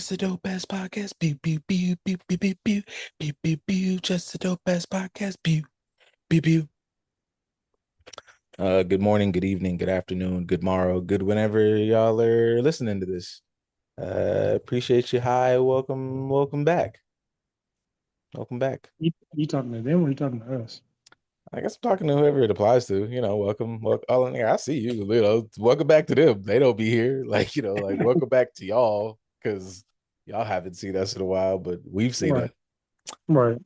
Just the dope ass podcast. Pew pew pew pew pew pew pew pew pew pew. Just the dope ass podcast. Pew pew pew. Good morning, good evening, good afternoon, good morrow, good whenever y'all are listening to this. Appreciate you. Hi, welcome back. Welcome back. You talking to them or you talking to us? I guess I'm talking to whoever it applies to. Welcome. Oh, I see you. Welcome back to them. They don't be here. Welcome back to y'all because y'all haven't seen us in a while, but we've seen Right, it. right.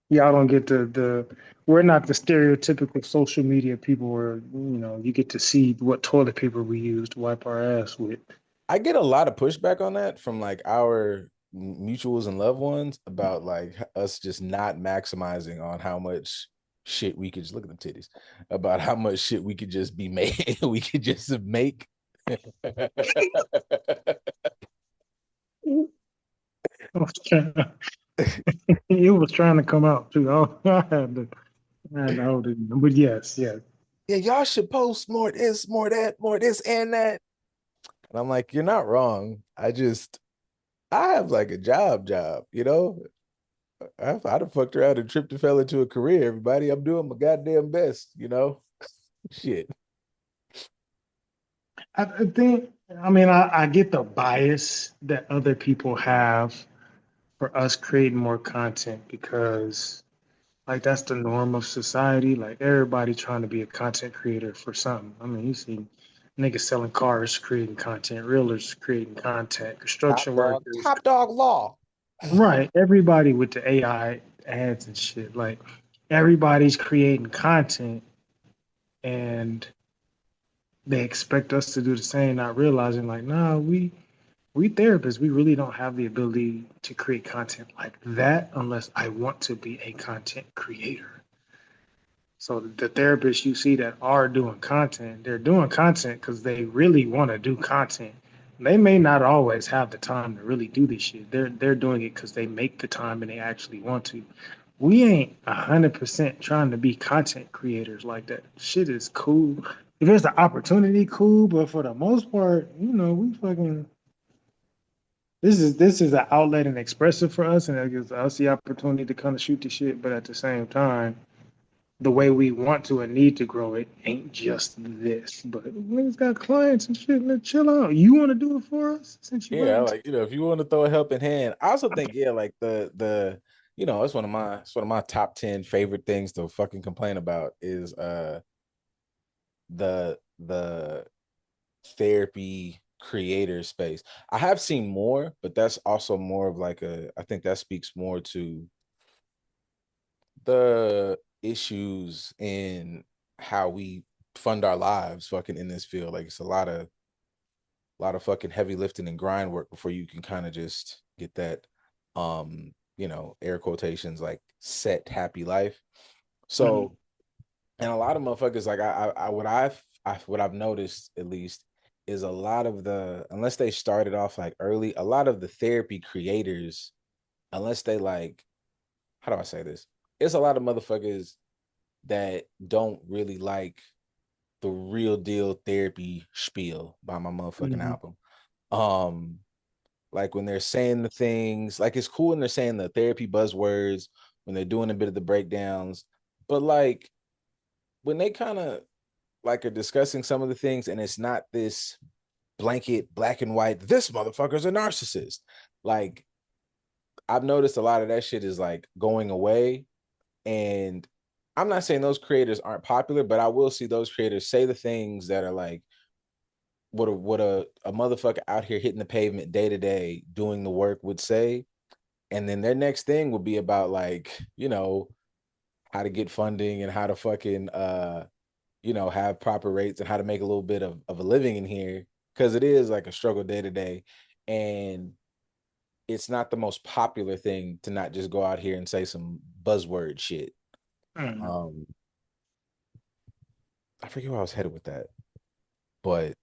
Y'all don't get the we're not the stereotypical social media people where you get to see what toilet paper we use to wipe our ass with. I get a lot of pushback on that from like our mutuals and loved ones about like us just not maximizing on how much shit we could just look at them titties about how much shit we could just be made we could just make. I was trying, it was trying to come out too. I had to hold it in. But yes, yes. Yeah, y'all should post more this, more that, more this and that. And I'm like, you're not wrong. I have like a job. I'd have fucked around and tripped and fell into a career, everybody. I'm doing my goddamn best. Shit. I think I mean I get the bias that other people have for us creating more content because like that's the norm of society. Like everybody trying to be a content creator for something. I mean, you see niggas selling cars, creating content, realtors creating content, construction workers. Top dog law. Right. Everybody with the AI ads and shit. Like everybody's creating content and they expect us to do the same, not realizing like, nah, we therapists, we really don't have the ability to create content like that unless I want to be a content creator. So the therapists you see that are doing content, they're doing content because they really want to do content. They may not always have the time to really do this shit. They're doing it because they make the time and they actually want to. We ain't 100% trying to be content creators like that. Shit is cool. If there's the opportunity, cool. But for the most part, we fucking this is an outlet and expressive for us, and it gives us the opportunity to kind of shoot the shit. But at the same time the way we want to and need to grow it ain't just this. But niggas got clients and shit, man, chill out. You want to do it for us since you Yeah, volunteer? like if you want to throw a helping hand, I also think like it's one of my top 10 favorite things to fucking complain about is the therapy creator space. I have seen more, but that's also more of like I think that speaks more to the issues in how we fund our lives fucking in this field. Like it's a lot of fucking heavy lifting and grind work before you can kind of just get that air quotations like set happy life. Mhm. So and a lot of motherfuckers like what I've noticed at least is a lot of the unless they started off like early, a lot of the therapy creators, unless they like, how do I say this? It's a lot of motherfuckers that don't really like the real deal therapy spiel by my motherfucking Mhm. album. Um, like when they're saying the things, like it's cool when they're saying the therapy buzzwords, when they're doing a bit of the breakdowns, but like when they kind of like are discussing some of the things and it's not this blanket black and white, this motherfucker's a narcissist. Like I've noticed a lot of that shit is like going away. And I'm not saying those creators aren't popular, but I will see those creators say the things that are like what a motherfucker out here hitting the pavement day to day doing the work would say. And then their next thing would be about like, how to get funding and how to fucking have proper rates and how to make a little bit of a living in here. Cause it is like a struggle day to day. And it's not the most popular thing to not just go out here and say some buzzword shit. Mhm. Um, I forget where I was headed with that, but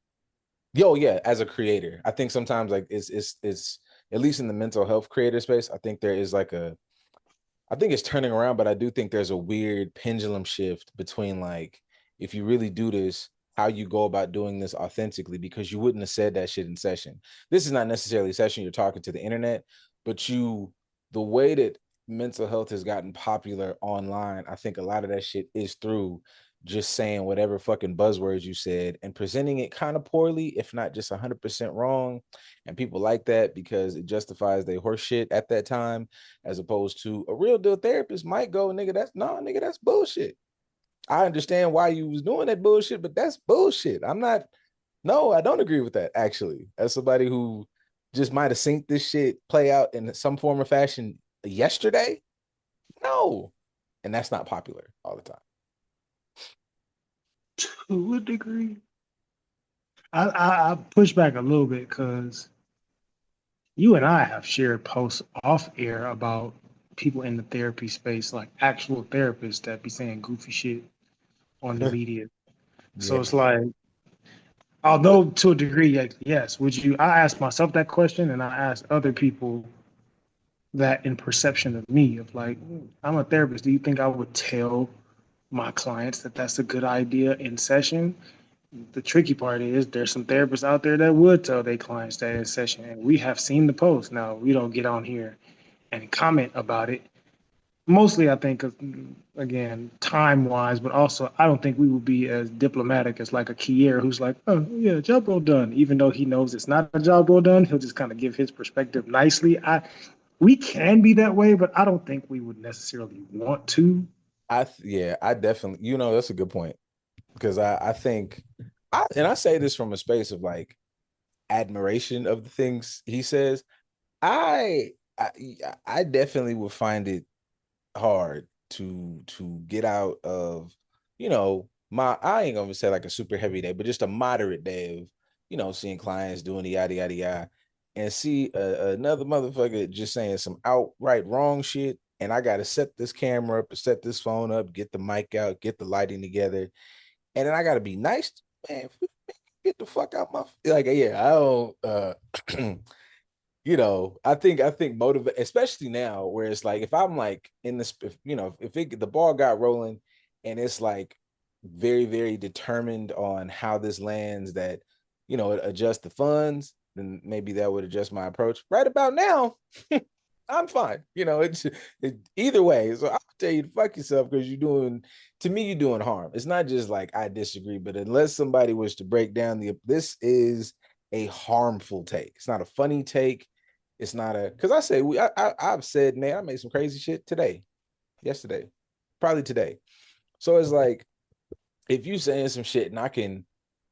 yeah, as a creator, I think sometimes like it's at least in the mental health creator space, I think there is like I think it's turning around, but I do think there's a weird pendulum shift between like if you really do this, how you go about doing this authentically, because you wouldn't have said that shit in session. This is not necessarily a session, you're talking to the internet, but the way that mental health has gotten popular online, I think a lot of that shit is through just saying whatever fucking buzzwords you said and presenting it kind of poorly, if not just 100% wrong. And people like that because it justifies their horse shit at that time, as opposed to a real deal therapist might go, nigga, that's no, nigga, that's bullshit. I understand why you was doing that bullshit, but that's bullshit. I'm not, no, I don't agree with that, actually. As somebody who just might have seen this shit play out in some form or fashion yesterday, no. And that's not popular all the time. To a degree. I push back a little bit because you and I have shared posts off air about people in the therapy space, like actual therapists that be saying goofy shit on the media. Yeah. So it's like, although to a degree, like, yes, would you? I asked myself that question, and I asked other people that in perception of me, of like, I'm a therapist. Do you think I would tell my clients that that's a good idea in session? The tricky part is there's some therapists out there that would tell their clients that in session, and we have seen the post. Now we don't get on here and comment about it. Mostly, I think, again, time wise, but also I don't think we would be as diplomatic as like a Kier who's like, oh yeah, job well done. Even though he knows it's not a job well done, he'll just kind of give his perspective nicely. We can be that way, but I don't think we would necessarily want to. Yeah, I definitely, that's a good point, because I think and I say this from a space of like admiration of the things he says. I I, I definitely would find it hard to get out of, my, I ain't gonna say like a super heavy day, but just a moderate day of, seeing clients doing the yada yada yada, and see another motherfucker just saying some outright wrong shit, and I gotta set this camera up, set this phone up, get the mic out, get the lighting together, and then I gotta be nice, man. Get the fuck out my, like, yeah, I don't I think motivate, especially now where it's like, if I'm like in this, if the ball got rolling and it's like very, very determined on how this lands, that, it adjust the funds, then maybe that would adjust my approach. Right about now, I'm fine. Either way. So I'll tell you to fuck yourself, because to me, you're doing harm. It's not just like I disagree, but unless somebody was to break down this is a harmful take. It's not a funny take. It's not because I say, I've said, man, I made some crazy shit today, yesterday, probably today. So it's like, if you saying some shit and I can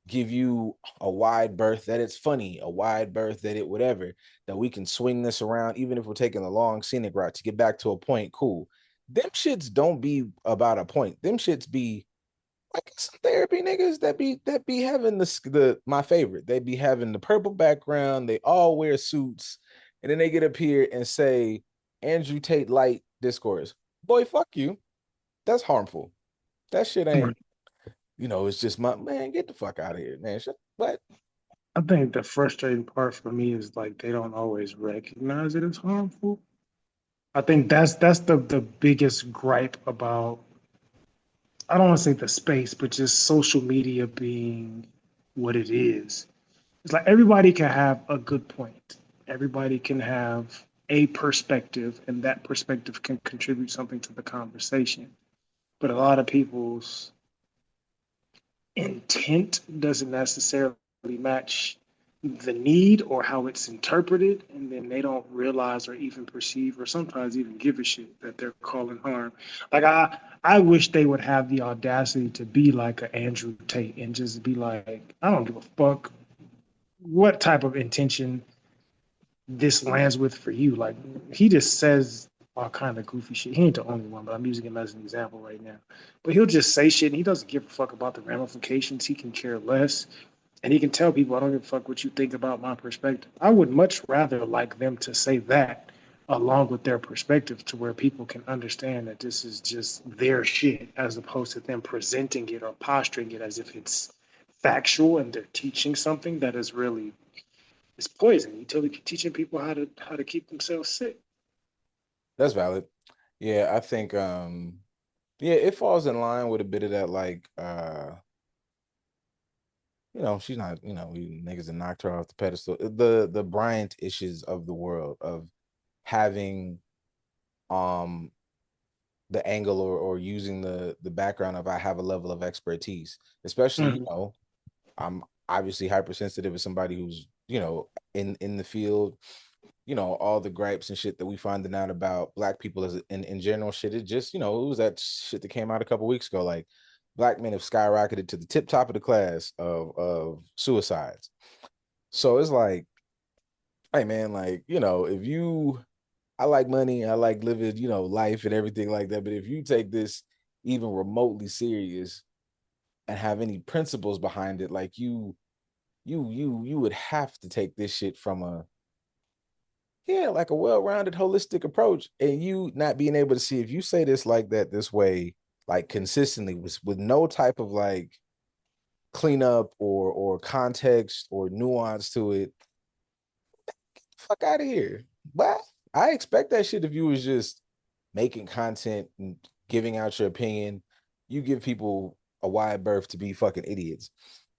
give you a wide berth that it's funny, a wide berth that it whatever, that we can swing this around, even if we're taking a long scenic route to get back to a point, cool. Them shits don't be about a point. Them shits be like some therapy niggas that be having the my favorite. They be having the purple background, they all wear suits, and then they get up here and say Andrew Tate light discourse. Boy, fuck you. That's harmful. That shit ain't, it's just my man, get the fuck out of here, man. What? I think the frustrating part for me is like they don't always recognize it as harmful. I think that's the biggest gripe about, I don't want to say the space, but just social media being what it is. It's like everybody can have a good point. Everybody can have a perspective, and that perspective can contribute something to the conversation. But a lot of people's intent doesn't necessarily match the need or how it's interpreted, and then they don't realize or even perceive or sometimes even give a shit that they're calling harm. Like I wish they would have the audacity to be like an Andrew Tate and just be like, I don't give a fuck what type of intention this lands with for you. Like he just says all kind of goofy shit. He ain't the only one, but I'm using him as an example right now. But he'll just say shit and he doesn't give a fuck about the ramifications. He can care less. And he can tell people, I don't give a fuck what you think about my perspective. I would much rather like them to say that along with their perspective, to where people can understand that this is just their shit, as opposed to them presenting it or posturing it as if it's factual and they're teaching something that is really, it's poison. You're teaching people how to keep themselves sick. That's valid. Yeah, I think yeah, it falls in line with a bit of that, like she's not, we niggas that knocked her off the pedestal. The Bryant issues of the world of having um the angle or using the background of I have a level of expertise, especially, Mhm. I'm obviously hypersensitive as somebody who's, in the field, all the gripes and shit that we finding out about black people as in general shit. It just, it was that shit that came out a couple weeks ago. Like black men have skyrocketed to the tip top of the class of suicides. So it's like, hey man, like, if you I like money, I like living, life and everything like that. But if you take this even remotely serious and have any principles behind it, like you would have to take this shit from like a well-rounded holistic approach. And you not being able to see, if you say this like that this way, like consistently with no type of like cleanup or context or nuance to it, fuck out of here. But I expect that shit if you was just making content and giving out your opinion. You give people a wide berth to be fucking idiots.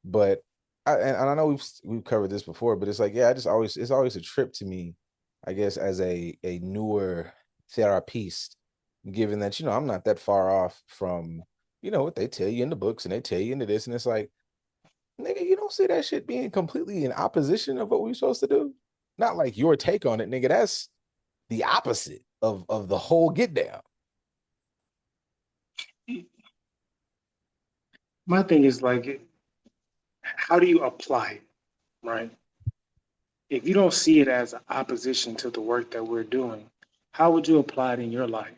But and I know we've covered this before, but it's like, yeah, it's always a trip to me, I guess, as a newer therapist, given that, I'm not that far off from, what they tell you in the books and they tell you into this, and it's like, nigga, you don't see that shit being completely in opposition of what we're supposed to do. Not like your take on it, nigga. That's the opposite of the whole get down. My thing is like, how do you apply it, right? If you don't see it as opposition to the work that we're doing, how would you apply it in your life?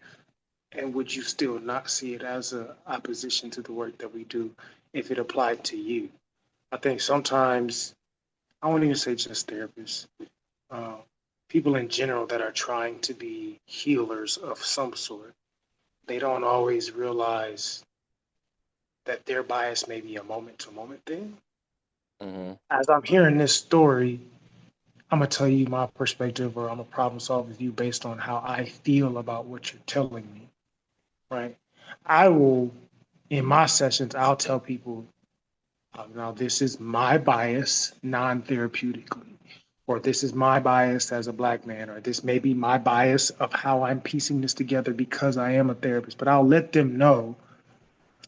And would you still not see it as a opposition to the work that we do if it applied to you? I think sometimes, I won't even say just therapists, uh, people in general that are trying to be healers of some sort, they don't always realize that their bias may be a moment to moment thing. Mm-hmm. As I'm hearing this story, I'm gonna tell you my perspective, or I'm gonna problem solve with you based on how I feel about what you're telling me, right? I will, in my sessions, I'll tell people, now this is my bias non-therapeutically, or this is my bias as a black man, or this may be my bias of how I'm piecing this together because I am a therapist. But I'll let them know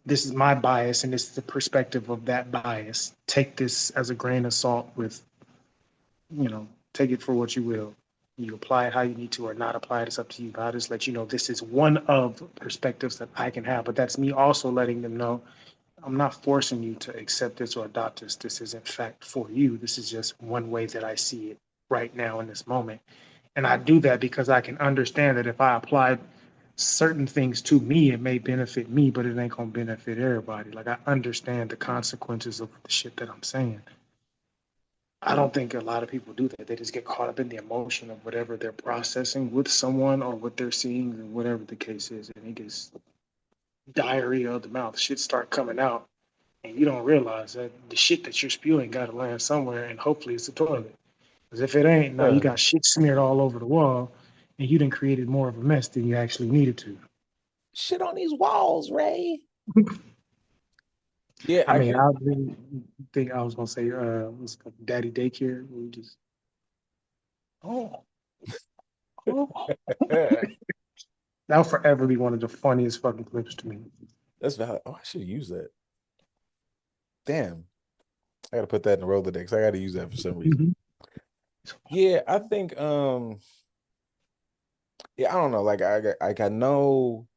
this is my bias and this is the perspective of that bias. Take this as a grain of salt with, take it for what you will. You apply it how you need to or not apply it, it's up to you. But I'll just let you know this is one of perspectives that I can have. But that's me also letting them know I'm not forcing you to accept this or adopt this. This is in fact for you. This is just one way that I see it right now in this moment. And I do that because I can understand that if I apply certain things to me, it may benefit me, but it ain't gonna benefit everybody. Like I understand the consequences of the shit that I'm saying. I don't think a lot of people do that. They just get caught up in the emotion of whatever they're processing with someone or what they're seeing, and whatever the case is, and it gets diarrhea of the mouth. Shit start coming out, and you don't realize that the shit that you're spewing got to land somewhere, and hopefully it's the toilet. Because if it ain't, now you Uh, got shit smeared all over the wall, and you done created more of a mess than you actually needed to. Shit on these walls, Ray. Yeah, I I mean, get. I really think I was gonna say, what's it called, daddy daycare. We just, oh, oh, that'll forever be one of the funniest fucking clips to me. That's valid. Oh, I should use that. Damn, I gotta put that in the Rolodex. I gotta use that for some reason. Mhm. Yeah, I think. Yeah, I don't know. Like I know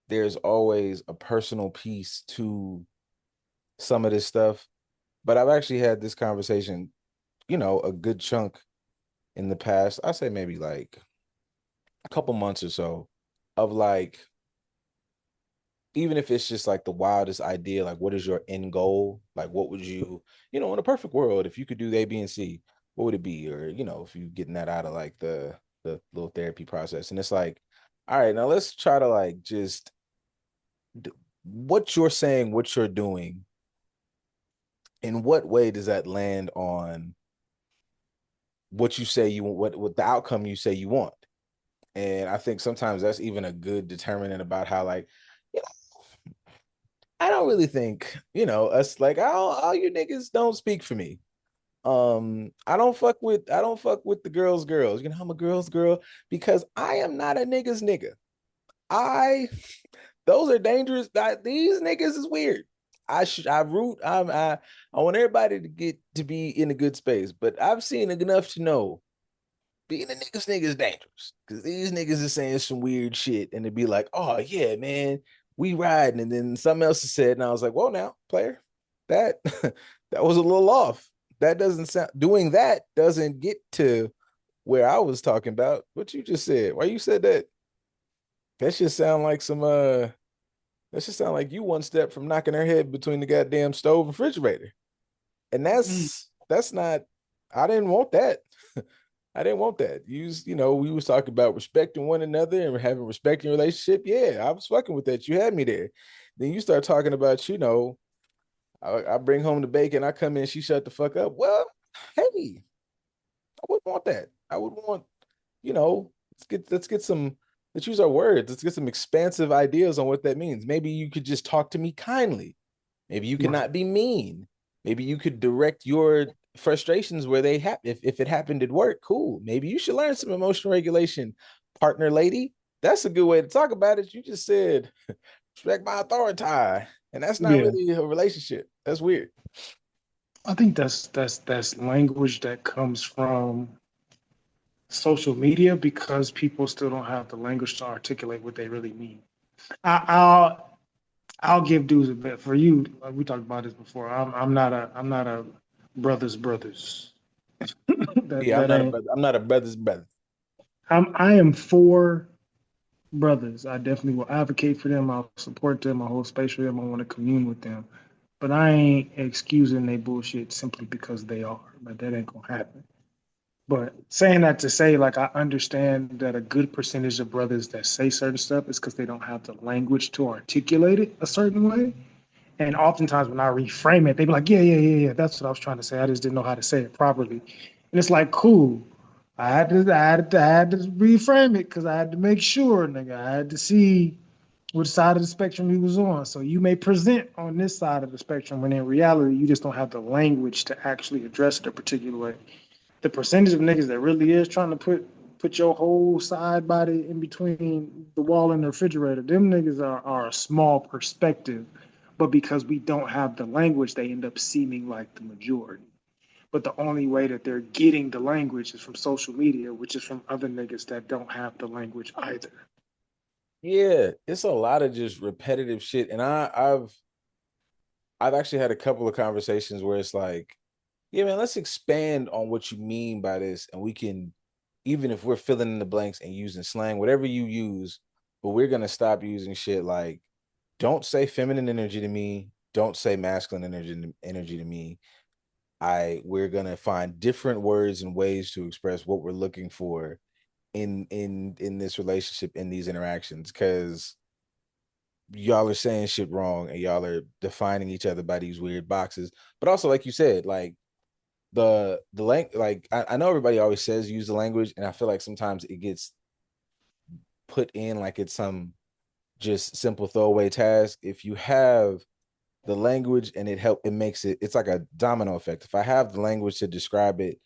there's always a personal piece to some of this stuff, but I've actually had this conversation, a good chunk in the past. I say maybe like a couple months or so, of like, even if it's just like the wildest idea, like what is your end goal? Like what would you, in a perfect world, if you could do A, B, and C, what would it be? Or, if you getting that out of like the little therapy process. And it's like, all right, now let's try to like just what you're saying, what you're doing, in what way does that land on what you say you want, what the outcome you say you want? And I think sometimes that's even a good determinant about how, like, you know, I don't really think, us like all you niggas don't speak for me. I don't fuck with the girls. I'm a girl's girl because I am not a nigga's nigga. I those are dangerous. These niggas is weird. I root. I want everybody to get to be in a good space, but I've seen enough to know being a nigga is dangerous because these niggas is saying some weird shit and it'd be like, oh yeah, man, we riding, and then something else is said, and I was like, well, now, player, that that was a little off. That doesn't sound doing that doesn't get to where I was talking about. What you just said. Why you said that? That should sound like some that should sound like you one step from knocking her head between the goddamn stove and refrigerator. And that's not I didn't want that. I didn't want that. We was talking about respecting one another and having respect in relationship. Yeah, I was fucking with that. You had me there. Then you start talking about, I bring home the bacon, I come in, she shut the fuck up. Well, hey, I wouldn't want that. I would want, let's get some, let's use our words. Let's get some expansive ideas on what that means. Maybe you could just talk to me kindly. Maybe you could Right. not be mean. Maybe you could direct your frustrations where they happen. If it happened at work, cool. Maybe you should learn some emotional regulation, partner lady. That's a good way to talk about it. You just said respect my authority, and that's not Yeah. really a relationship. That's weird. I think that's language that comes from social media because people still don't have the language to articulate what they really mean. I'll give dudes a bit for you. Like we talked about this before. I'm not a brothers. that Yeah, that ain't. I'm not a brother's brother. I am for brothers. I definitely will advocate for them. I'll support them. I'll hold space for them. I want to commune with them. But I ain't excusing their bullshit simply because they are. Like that ain't gonna happen. But saying that to say, like, I understand that a good percentage of brothers that say certain stuff is because they don't have the language to articulate it a certain way. And oftentimes when I reframe it, they be like, yeah, that's what I was trying to say. I just didn't know how to say it properly. And it's like, cool. I had to reframe it because I had to make sure, nigga. I had to see which side of the spectrum he was on. So you may present on this side of the spectrum when in reality you just don't have the language to actually address it a particular way. The percentage of niggas that really is trying to put your whole side body in between the wall and the refrigerator, them niggas are a small perspective. But because we don't have the language, they end up seeming like the majority. But the only way that they're getting the language is from social media, which is from other niggas that don't have the language either. Yeah, it's a lot of just repetitive shit. And I've actually had a couple of conversations where it's like, yeah, man, let's expand on what you mean by this. And we can, even if we're filling in the blanks and using slang, whatever you use, but we're gonna stop using shit like, don't say feminine energy to me, don't say masculine energy to me. We're gonna find different words and ways to express what we're looking for in this relationship, in these interactions, because y'all are saying shit wrong and y'all are defining each other by these weird boxes. But also, like you said, like the language, like I know everybody always says use the language, and I feel like sometimes it gets put in like it's some just simple throwaway task. If you have the language and it makes it's like a domino effect. If I have the language to describe it,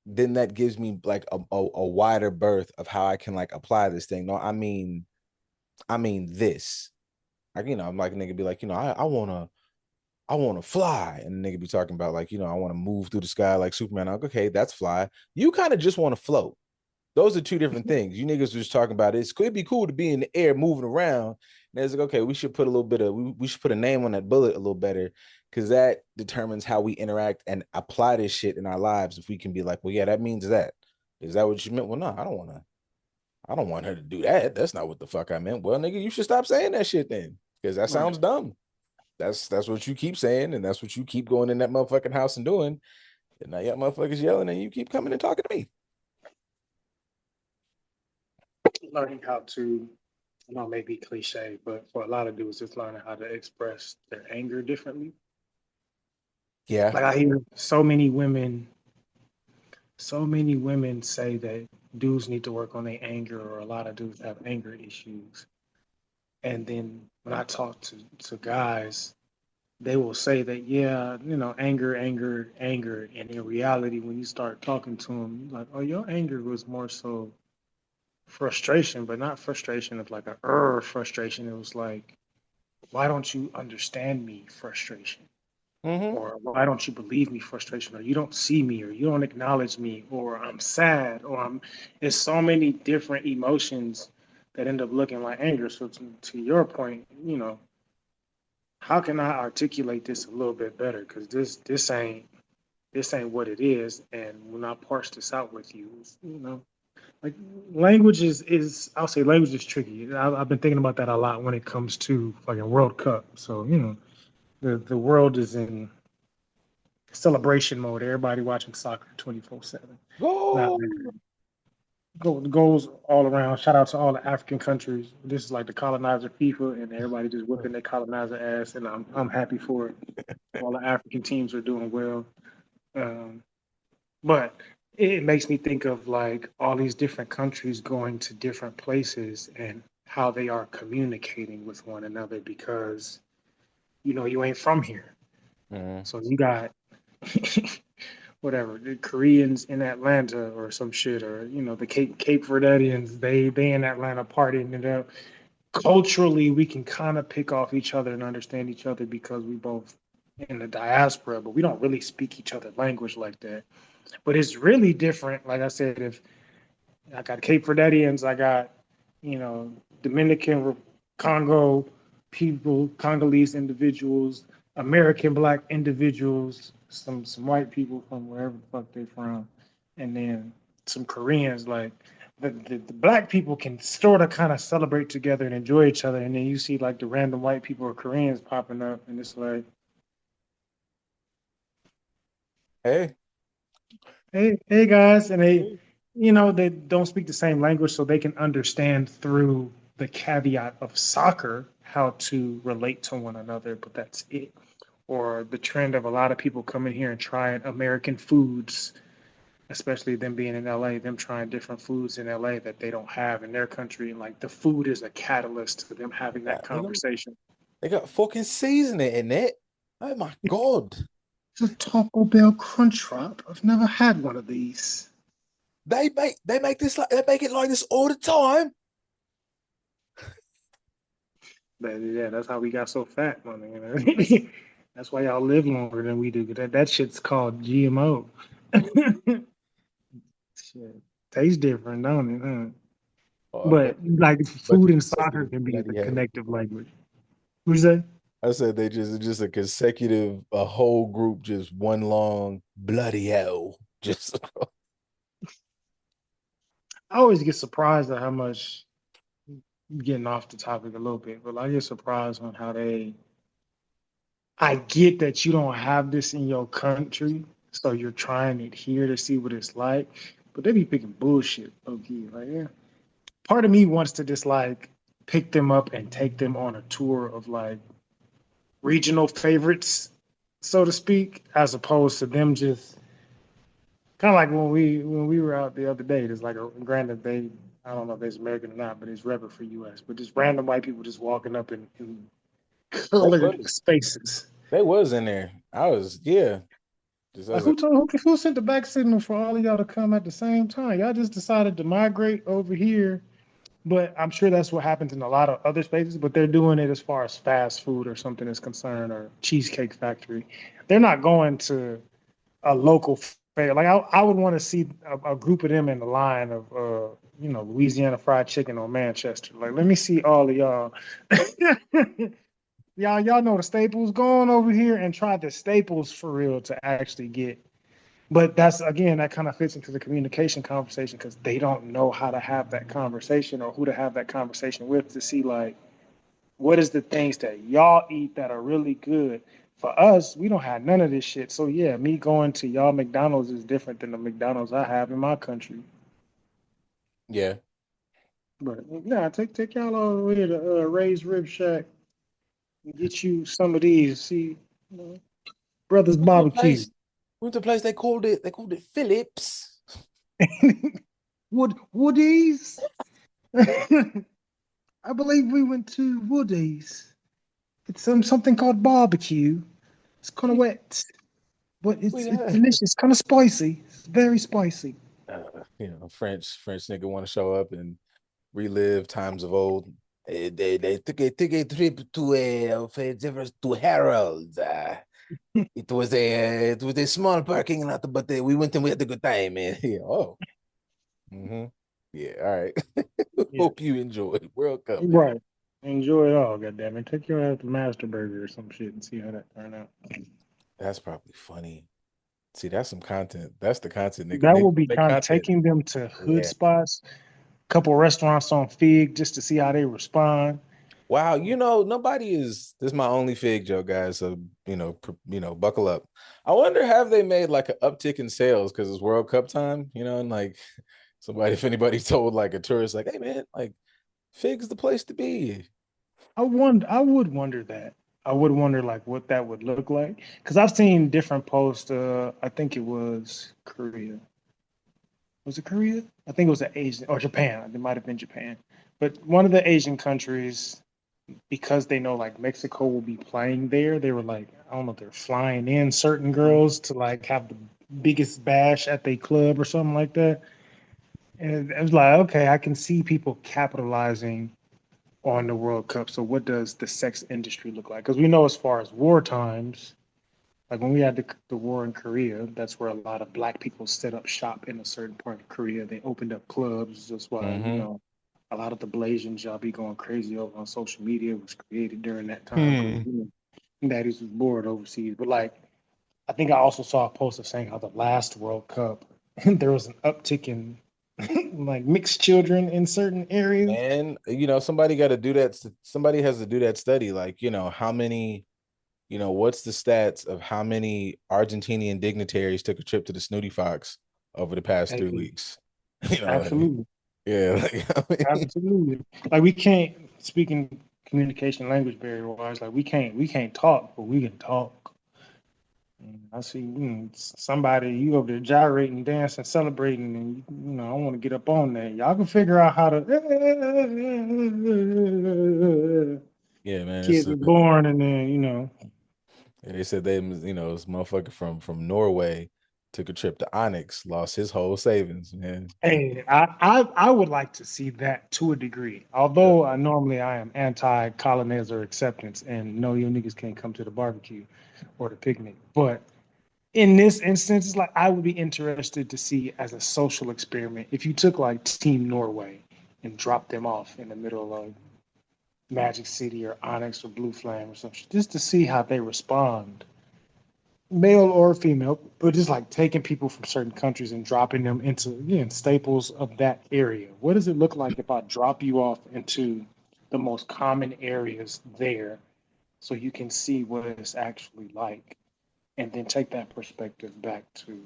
then that gives me like a wider berth of how I can like apply this thing. No, I mean this. Like, I'm like a nigga be like, I wanna fly. And the nigga be talking about like, I wanna move through the sky like Superman. I'm like, okay, that's fly. You kind of just want to float. Those are two different things. You niggas were just talking about it. It'd be cool to be in the air moving around. And it's like, okay, we should put a little bit of we should put a name on that bullet a little better, because that determines how we interact and apply this shit in our lives. If we can be like, well, yeah, that means that. Is that what you meant? Well, no, I don't want her to do that. That's not what the fuck I meant. Well, nigga, you should stop saying that shit then. Because that Right. sounds dumb. That's what you keep saying, and that's what you keep going in that motherfucking house and doing. And now y'all motherfuckers yelling, and you keep coming and talking to me. Learning how to, I know it may be cliche, but for a lot of dudes, it's learning how to express their anger differently. Yeah. Like I hear so many women say that dudes need to work on their anger, or a lot of dudes have anger issues. And then when I talk to guys, they will say that, yeah, anger, anger, anger. And in reality, when you start talking to them, like, oh, your anger was more so frustration, but not frustration of like a frustration. It was like, why don't you understand me? Frustration. Mm-hmm. Or why don't you believe me? Frustration. Or you don't see me, or you don't acknowledge me, or I'm sad, or I'm. There's so many different emotions that end up looking like anger. So to your point, how can I articulate this a little bit better? Because this ain't what it is, and when I parse this out with you, like language is I'll say language is tricky. I've been thinking about that a lot when it comes to fucking World Cup. So the world is in celebration mode. Everybody watching soccer 24/7. Not Go. really. Goes all around. Shout out to all the African countries. This is like the colonizer FIFA, and everybody just whipping their colonizer ass, and I'm happy for it. All the African teams are doing well. Um, but it makes me think of like all these different countries going to different places and how they are communicating with one another because you ain't from here. Mm-hmm. So you got whatever the Koreans in Atlanta or some shit, or the Cape Verdeans they in Atlanta partying it up. Culturally, we can kind of pick off each other and understand each other because we both in the diaspora, but we don't really speak each other language like that. But it's really different. Like I said, if I got Cape Verdeans, I got you know Dominican Congo people, Congolese individuals, American black individuals, some white people from wherever the fuck they're from, and then some Koreans. Like the black people can sort of kind of celebrate together and enjoy each other, and then you see like the random white people or Koreans popping up, and it's like, Hey. hey guys, and they don't speak the same language, so they can understand through the caveat of soccer how to relate to one another, but that's it. Or the trend of a lot of people coming here and trying American foods, especially them being in LA, them trying different foods in LA that they don't have in their country, and like the food is a catalyst to them having that They got, conversation. they got fucking seasoning in it. Oh my God. It's a Taco Bell Crunch Wrap. I've never had one of these. They make it like this all the time. But yeah, that's how we got so fat, man. You know? That's why y'all live longer than we do. That shit's called GMO. Shit. Tastes different, don't it? Huh? Oh, But like but food you and soccer consecutive can be the bloody hell. connective language. Who's that? I said they just a consecutive, a whole group, just one long bloody hell. Just I always get surprised at how much getting off the topic a little bit, but I get surprised on how they. I get that you don't have this in your country, so you're trying it here to see what it's like, but they be picking bullshit. Okay, like yeah. Part of me wants to just like pick them up and take them on a tour of like regional favorites, so to speak, as opposed to them just kind of like when we were out the other day. There's like a granted they I don't know if it's American or not, but it's rep for U.S. But just random white people just walking up in they colored was spaces. they was in there. I was yeah. Just I Like was like, who sent the back signal for all of y'all to come at the same time? Y'all just decided to migrate over here. But I'm sure that's what happens in a lot of other spaces, but they're doing it as far as fast food or something is concerned, or Cheesecake Factory. They're not going to a local fair. Like I would want to see a group of them in the line of Louisiana Fried Chicken or Manchester. Like let me see all of y'all. Y'all know the staples going over here and try the staples for real to actually get. But that's again that kind of fits into the communication conversation because they don't know how to have that conversation or who to have that conversation with to see like what is the things that y'all eat that are really good. For us, we don't have none of this shit. So yeah, me going to y'all McDonald's is different than the McDonald's I have in my country. yeah. But yeah, take y'all all the way to Ray's Rib Shack and get you some of these. See, you know, Brothers Went to a Barbecue. place. Went to a place they called it Phillips. Woodies. I believe we went to Woody's. It's something called barbecue. It's kind of We wet, but we it's had delicious. Kind of spicy. It's very spicy. French nigga want to show up and relive times of old. They took a trip to Harold. It was a small parking lot, but we went and we had a good time, man. Yeah, oh, hmm yeah. All right. Yeah, Hope you enjoyed World Cup, man. right. Enjoy it all, goddamn it. Take your ass to Master Burger or some shit and see how that turn out. That's probably funny. See, that's some content. That's the content That nigga will be make kind of content. taking them to hood Yeah. spots, couple restaurants on Fig just to see how they respond. Wow, nobody is. This is my only fig joke, guys. So buckle up. I wonder have they made like an uptick in sales because it's World Cup time, and like somebody, if anybody told like a tourist, like, hey man, like fig's the place to be. I would wonder that. I would wonder like what that would look like because I've seen different posts. I think it was Korea. Was it Korea? I think it was an Asian or Japan. It might have been Japan, but one of the Asian countries because they know like Mexico will be playing there. They were like, I don't know, they're flying in certain girls to like have the biggest bash at their club or something like that. And it was like, okay, I can see people capitalizing on the World Cup. So what does the sex industry look like? Because we know as far as war times, like when we had the war in Korea, that's where a lot of black people set up shop in a certain part of Korea. They opened up clubs. That's why, Mm-hmm. a lot of the Blasians y'all be going crazy over on social media was created during that time because Hmm. daddies was bored overseas. But like, I think I also saw a post of saying how the last World Cup there was an uptick in like mixed children in certain areas. And somebody got to do that. Somebody has to do that study. Like, how many, what's the stats of how many Argentinian dignitaries took a trip to the Snooty Fox over the past Hey, 3 weeks? Like, absolutely. yeah, Absolutely. Like we can't speaking communication language barrier wise, like we can't talk, but we can talk. And I see somebody you over there gyrating, dancing, celebrating, and I want to get up on that. Y'all can figure out how to. yeah, man. Kids are born, and then They said this motherfucker from Norway took a trip to Onyx, lost his whole savings, man. Hey, I would like to see that to a degree. Although normally I am anti-colonizer acceptance and no, you niggas can't come to the barbecue or the picnic. But in this instance, it's like I would be interested to see as a social experiment if you took like Team Norway and dropped them off in the middle of Magic City or Onyx or Blue Flame or something, just to see how they respond, male or female, but just like taking people from certain countries and dropping them into again staples of that area. What does it look like if I drop you off into the most common areas there so you can see what it's actually like and then take that perspective back to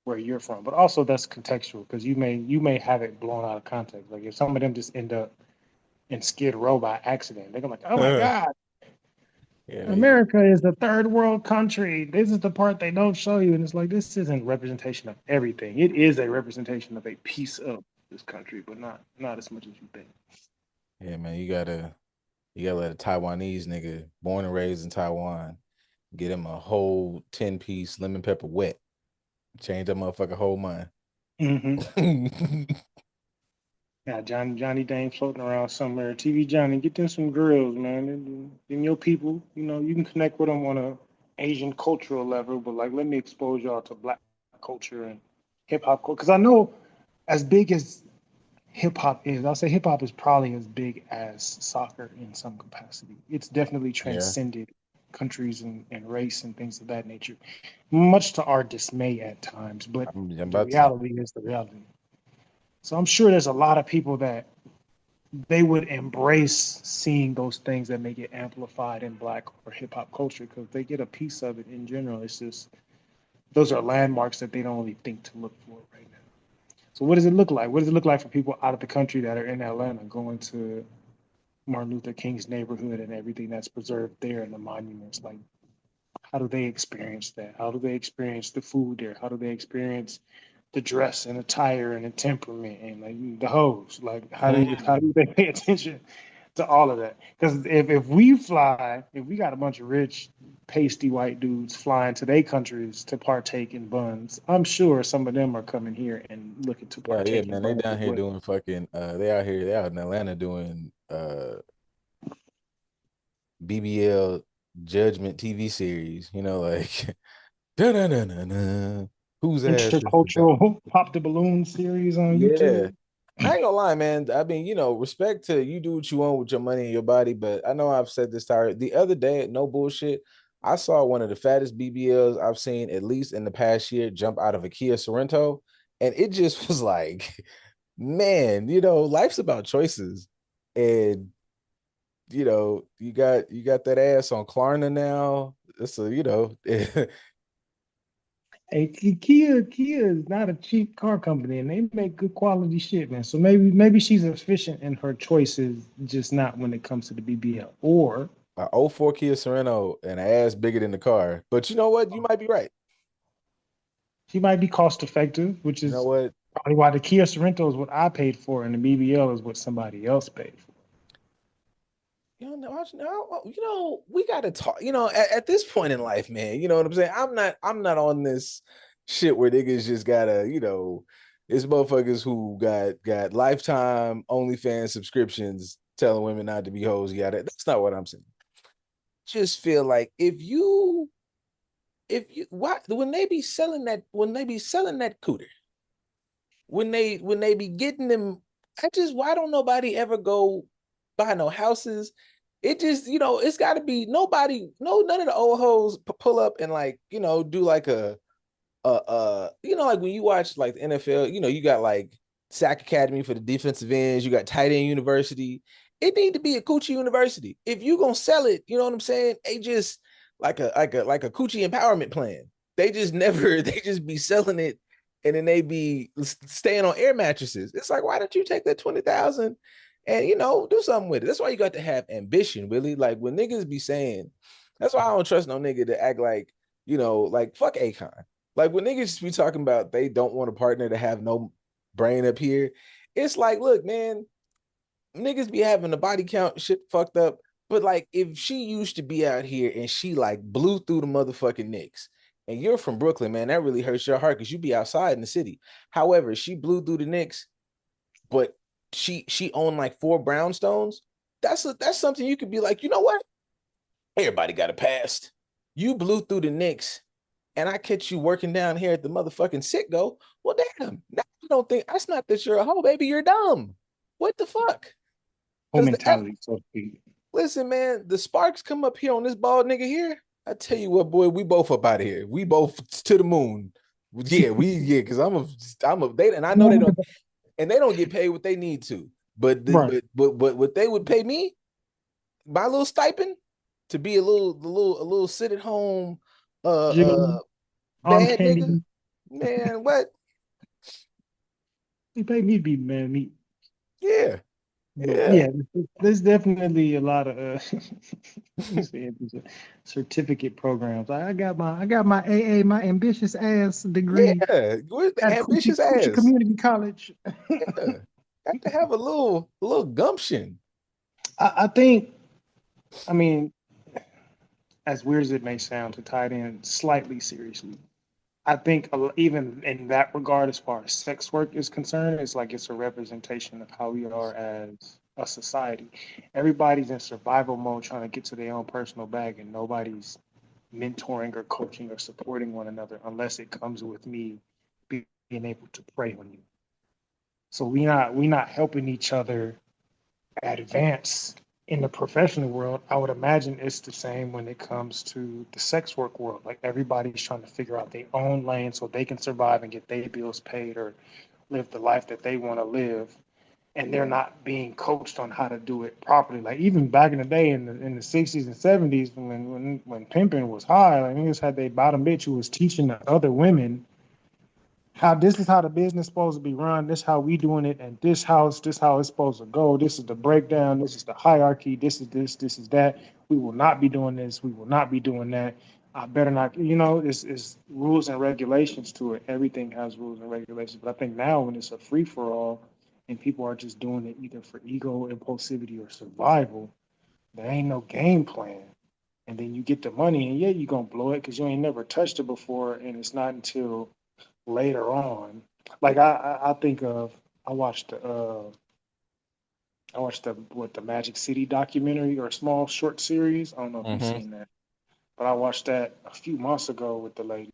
where you're from. But also that's contextual because you may have it blown out of context. Like if some of them just end up in Skid Row by accident, they're gonna like, oh my God, Yeah, America is the third world country. This is the part they don't show you. And it's like this isn't representation of everything. It is a representation of a piece of this country, but not as much as you think. yeah, man. You gotta let a Taiwanese nigga born and raised in Taiwan get him a whole 10-piece lemon pepper wet. Change that motherfucker whole mind. Mm-hmm. Yeah, Johnny Dane floating around somewhere. TV Johnny, get them some grills, man. And your people, you can connect with them on a Asian cultural level, but like, let me expose y'all to Black culture and hip hop culture. Because I know, as big as hip hop is, I'll say hip hop is probably as big as soccer in some capacity. It's definitely Yeah, transcended countries and race and things of that nature, much to our dismay at times. But I'm the about to. reality is the reality. So I'm sure there's a lot of people that they would embrace seeing those things that may get amplified in black or hip hop culture because they get a piece of it in general. It's just those are landmarks that they don't really think to look for right now. So what does it look like? What does it look like for people out of the country that are in Atlanta going to Martin Luther King's neighborhood and everything that's preserved there and the monuments? Like, how do they experience that? How do they experience the food there? How do they experience the dress and attire and the temperament and like the hoes. Like how Mm. do they pay attention to all of that? Because if we fly, if we got a bunch of rich, pasty white dudes flying to their countries to partake in buns, I'm sure some of them are coming here and looking to Yeah, yeah, partake in man. They buns down as here well. doing fucking they out here, they out in Atlanta doing BBL judgment TV series, like da-na-na-na-na. Whose ass is the dog? Intercultural pop the balloon series on Yeah. YouTube. I ain't gonna lie, man. I mean, respect to you do what you want with your money and your body, but I know I've said this time. The other day, no bullshit, I saw one of the fattest BBLs I've seen at least in the past year jump out of a Kia Sorrento, and it just was like, man, life's about choices, and you got that ass on Klarna now. So Hey, Kia is not a cheap car company, and they make good quality shit, man. So maybe she's efficient in her choices, just not when it comes to the BBL. Or a '04 Kia Sorrento and an ass bigger than the car. But you know what? You might be right. she might be cost effective, which You know is what? probably why the Kia Sorrento is what I paid for, and the BBL is what somebody else paid for. We got to talk. At this point in life, man. You know what I'm saying? I'm not on this shit where niggas just gotta, it's motherfuckers who got lifetime OnlyFans subscriptions telling women not to be hoes. Yeah, that's not what I'm saying. Just feel like if you why when they be selling that cooter, when they be getting them, why don't nobody ever go buy no houses? It just, it's got to be nobody, no, none of the old hoes pull up and like, do like like when you watch like the NFL, you got like Sack Academy for the defensive ends, you got tight end university. It need to be a coochie university. If you gonna sell it, you know what I'm saying? They just like a coochie empowerment plan. They just never, they just be selling it and then they be staying on air mattresses. It's like, why don't you take that 20,000 and do something with it? That's why you got to have ambition, really. Like when niggas be saying, that's why I don't trust no nigga to act like, like fuck Akon. Like when niggas be talking about they don't want a partner to have no brain up here, it's like, look, man, niggas be having the body count shit fucked up. But like if she used to be out here and she like blew through the motherfucking Knicks, and you're from Brooklyn, man, that really hurts your heart because you be outside in the city. However, she blew through the Knicks, but she owned like 4 brownstones. That's something you could be like, you know what? Everybody got a past. You blew through the Knicks and I catch you working down here at the motherfucking Sitgo, well, damn, now I don't think that's not that you're a hoe, baby. You're dumb. What the fuck? Whole Because mentality, so to speak. listen, man, the sparks come up here on this bald nigga here. I tell you what, boy, we both up out of here. We both to the moon. Yeah, because they and I know they don't get paid what they need to, but Right. but what they would pay me, my little stipend, to be a little sit at home Jiggle, arm dad nigga, candy. man, what? They pay me to be man meat. Yeah, But yeah, yeah, there's definitely a lot of you said certificate programs. I got my AA, my ambitious ass degree yeah. Where's the at ambitious Coochie ass? Community College. Yeah, got to have a little gumption. I think, I mean, as weird as it may sound, to tie it in slightly seriously, I think even in that regard, as far as sex work is concerned, it's like it's a representation of how we are as a society. Everybody's in survival mode trying to get to their own personal bag, and nobody's mentoring or coaching or supporting one another unless it comes with me being able to prey on you. So we not helping each other advance in the professional world. I would imagine it's the same when it comes to the sex work world. Like everybody's trying to figure out their own lane so they can survive and get their bills paid or live the life that they want to live. And they're not being coached on how to do it properly. Like even back in the day, in the 60s and 70s, when pimping was high, like niggas had their bottom bitch who was teaching the other women how this is how the business supposed to be run. This how we doing it at this house. This how it's supposed to go. This is the breakdown. This is the hierarchy. This is this. This is that. We will not be doing this. We will not be doing that. I better not, you know, it's rules and regulations to it. Everything has rules and regulations. But I think now when it's a free for all and people are just doing it either for ego, impulsivity, or survival, there ain't no game plan. And then you get the money, and yeah, you're gonna blow it because you ain't never touched it before, and it's not until later on. Like I think of I watched the Magic City documentary or a small short series. I don't know if you've Mm-hmm. seen that, but I watched that a few months ago with the lady.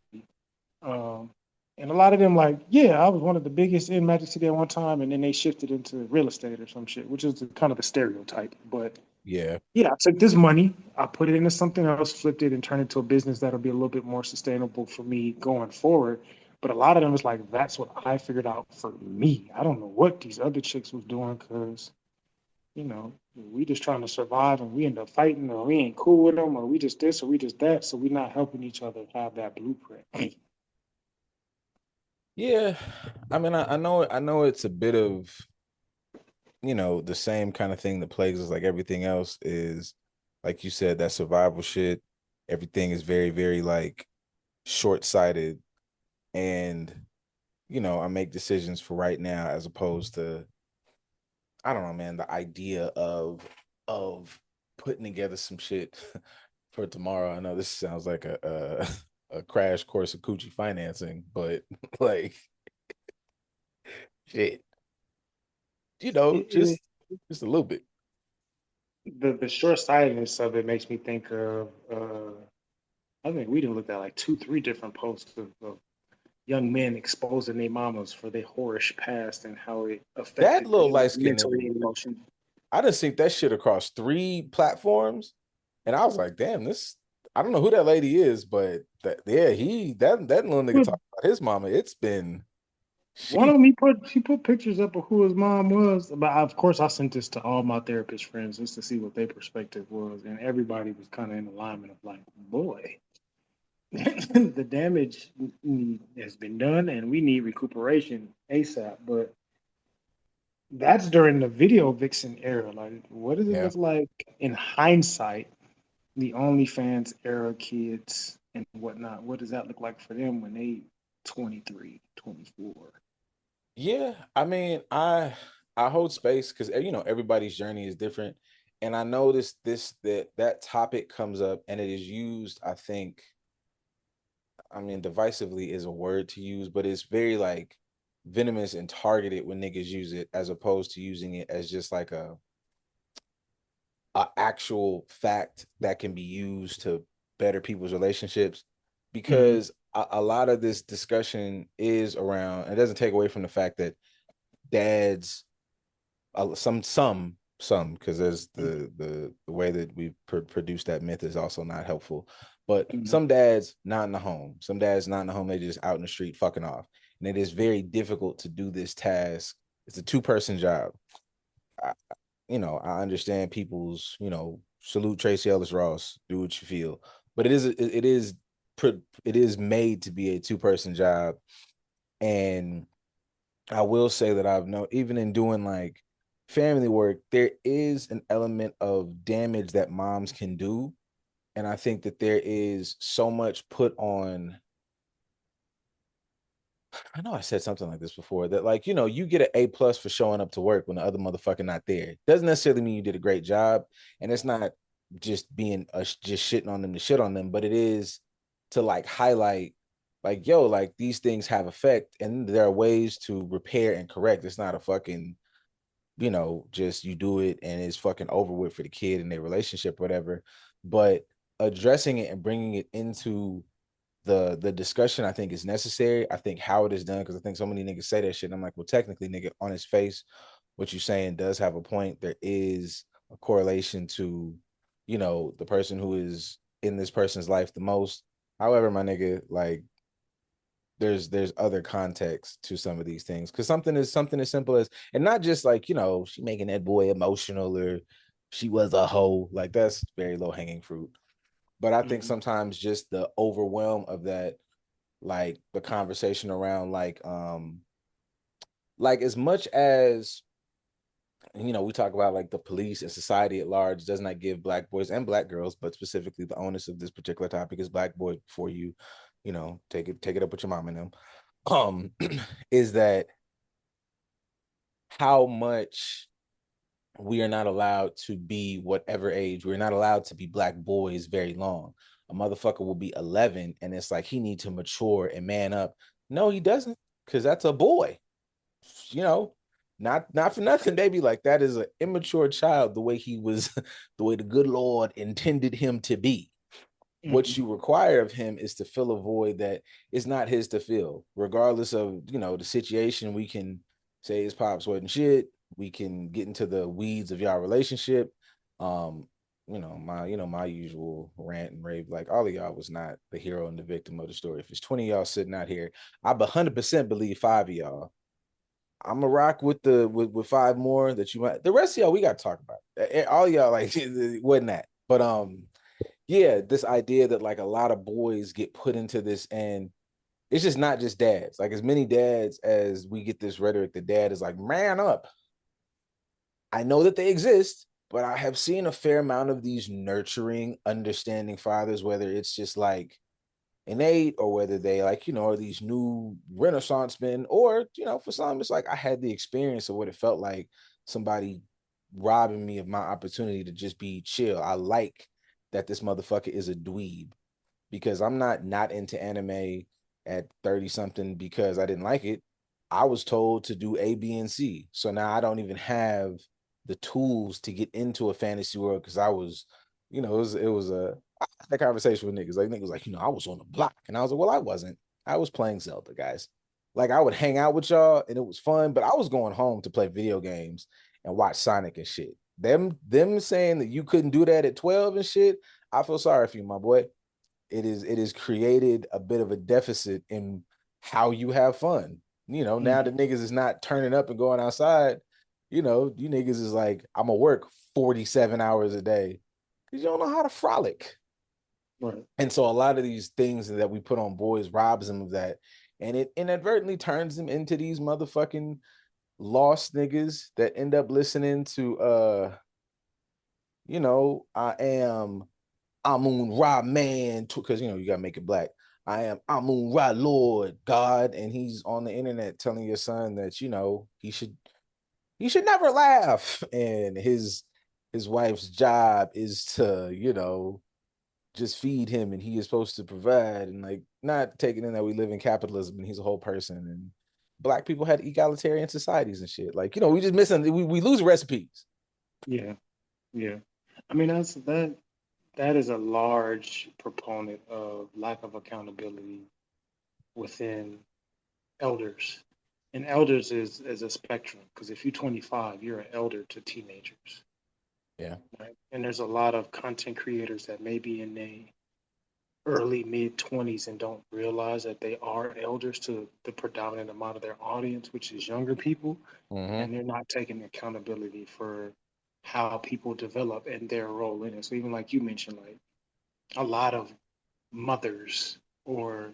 Um, and a lot of them like, yeah, I was one of the biggest in Magic City at one time, and then they shifted into real estate or some shit, which is kind of the stereotype. But Yeah. yeah, I took this money, I put it into something else, flipped it, and turned it into a business that'll be a little bit more sustainable for me going forward. But a lot of them is like, that's what I figured out for me. I don't know what these other chicks was doing because, you know, we just trying to survive and we end up fighting or we ain't cool with them or we just this or we just that. So we not helping each other have that blueprint. Yeah. I mean, I know it's a bit of, the same kind of thing that plagues us like everything else is, like you said, that survival shit. Everything is very, very like short-sighted. And, I make decisions for right now as opposed to, I don't know, man, the idea of putting together some shit for tomorrow. I know this sounds like a crash course of coochie financing, but like shit, It, it, just a little bit. the short sightedness of it makes me think of I think we done looked at like two, three different posts of young men exposing their mamas for their whorish past and how it That affected little them light skinned mentally nigga, and emotionally. I just seen that shit across 3 platforms, and I was like, damn, this. I don't know who that lady is, but that yeah, that little nigga But talking about his mama. It's been one she. of them, he put pictures up of who his mom was. But of course, I sent this to all my therapist friends just to see what their perspective was, and everybody was kind of in alignment of like, boy, the damage has been done, and we need recuperation ASAP. But that's during the video vixen era. Like, what does it Yeah. look like in hindsight? The OnlyFans era kids and whatnot. What does that look like for them when they 23, 24? Yeah, I mean, I hold space because everybody's journey is different, and I noticed that topic comes up and it is used. I think, I mean, divisively is a word to use, but it's very like venomous and targeted when niggas use it, as opposed to using it as just like a actual fact that can be used to better people's relationships. Mm-hmm. Because a lot of this discussion is around. It doesn't take away from the fact that dads some because there's the way that we produce that myth is also not helpful, but Mm-hmm. some dads not in the home, they just out in the street fucking off, and it is very difficult to do this task. It's a two-person job. I, I understand people's, salute Tracy Ellis Ross, do what you feel, but it is made to be a two-person job. And I will say that I've known, even in doing like family work, there is an element of damage that moms can do. And I think that there is so much put on. I know I said something like this before that, like, you get an A+ for showing up to work when the other motherfucker not there. Doesn't necessarily mean you did a great job. And it's not just being just shitting on them to shit on them, but it is to like highlight, like, yo, like these things have effect and there are ways to repair and correct. It's not a fucking, just you do it and it's fucking over with for the kid and their relationship, whatever. But addressing it and bringing it into the discussion, I think, is necessary. I think how it is done, because I think so many niggas say that shit. And I'm like, well, technically, nigga, on his face, what you're saying does have a point. There is a correlation to, the person who is in this person's life the most. However, my nigga, like, there's other context to some of these things, because something as simple as, and not just like, she making that boy emotional, or she was a hoe, like that's very low hanging fruit. But I think Mm-hmm. sometimes just the overwhelm of that, like the conversation around like as much as And, we talk about like the police and society at large does not give black boys and black girls, but specifically the onus of this particular topic is black boy before you, take it up with your mom and them. Um, is that how much we are not allowed to be whatever age. We're not allowed to be black boys very long. A motherfucker will be 11 and it's like he needs to mature and man up. No, he doesn't, because that's a boy. You know, not for nothing, baby. Like that is an immature child, the way he was, the way the good Lord intended him to be. What Mhm. you require of him is to fill a void that is not his to fill, regardless of the situation. We can say his pops wasn't shit. We can get into the weeds of y'all relationship. Um, my usual rant and rave, like all of y'all was not the hero and the victim of the story. If it's 20 of y'all sitting out here, I 100% believe 5 of y'all. I'm gonna rock with with five more that you might. The rest of y'all we got to talk about. All y'all like it wasn't that, but yeah, this idea that like a lot of boys get put into this, and it's just not just dads. Like as many dads as we get this rhetoric, the dad is like, man up. I know that they exist, but I have seen a fair amount of these nurturing, understanding fathers, whether it's just like innate or whether they like, are these new renaissance men, or, for some, it's like I had the experience of what it felt like somebody robbing me of my opportunity to just be chill. I like that this motherfucker is a dweeb, because I'm not into anime at 30 something because I didn't like it. I was told to do A, B, and C. So now I don't even have the tools to get into a fantasy world because I was, it was I had a conversation with niggas. Like niggas like, I was on the block. And I was like, well, I wasn't. I was playing Zelda, guys. Like I would hang out with y'all and it was fun, but I was going home to play video games and watch Sonic and shit. Them saying that you couldn't do that at 12 and shit, I feel sorry for you, my boy. It has created a bit of a deficit in how you have fun. Now the Mhm. niggas is not turning up and going outside. You niggas is like, I'm gonna work 47 hours a day because you don't know how to frolic. Right. And so a lot of these things that we put on boys robs them of that. And it inadvertently turns them into these motherfucking lost niggas that end up listening to I am Amun Ra man, because you gotta make it black. I am Amun Ra Lord God, and he's on the internet telling your son that he should never laugh, and his wife's job is to just feed him, and he is supposed to provide, and like not taking in that we live in capitalism and he's a whole person, and black people had egalitarian societies and shit. Like we just missing we lose recipes. Yeah. Yeah. I mean, that is a large proponent of lack of accountability within elders. And elders is a spectrum because if you're 25, you're an elder to teenagers, Yeah. right? And there's a lot of content creators that may be in their early mid 20s and don't realize that they are elders to the predominant amount of their audience, which is younger people, Mm-hmm. and they're not taking accountability for how people develop and their role in it. So even like you mentioned, like a lot of mothers or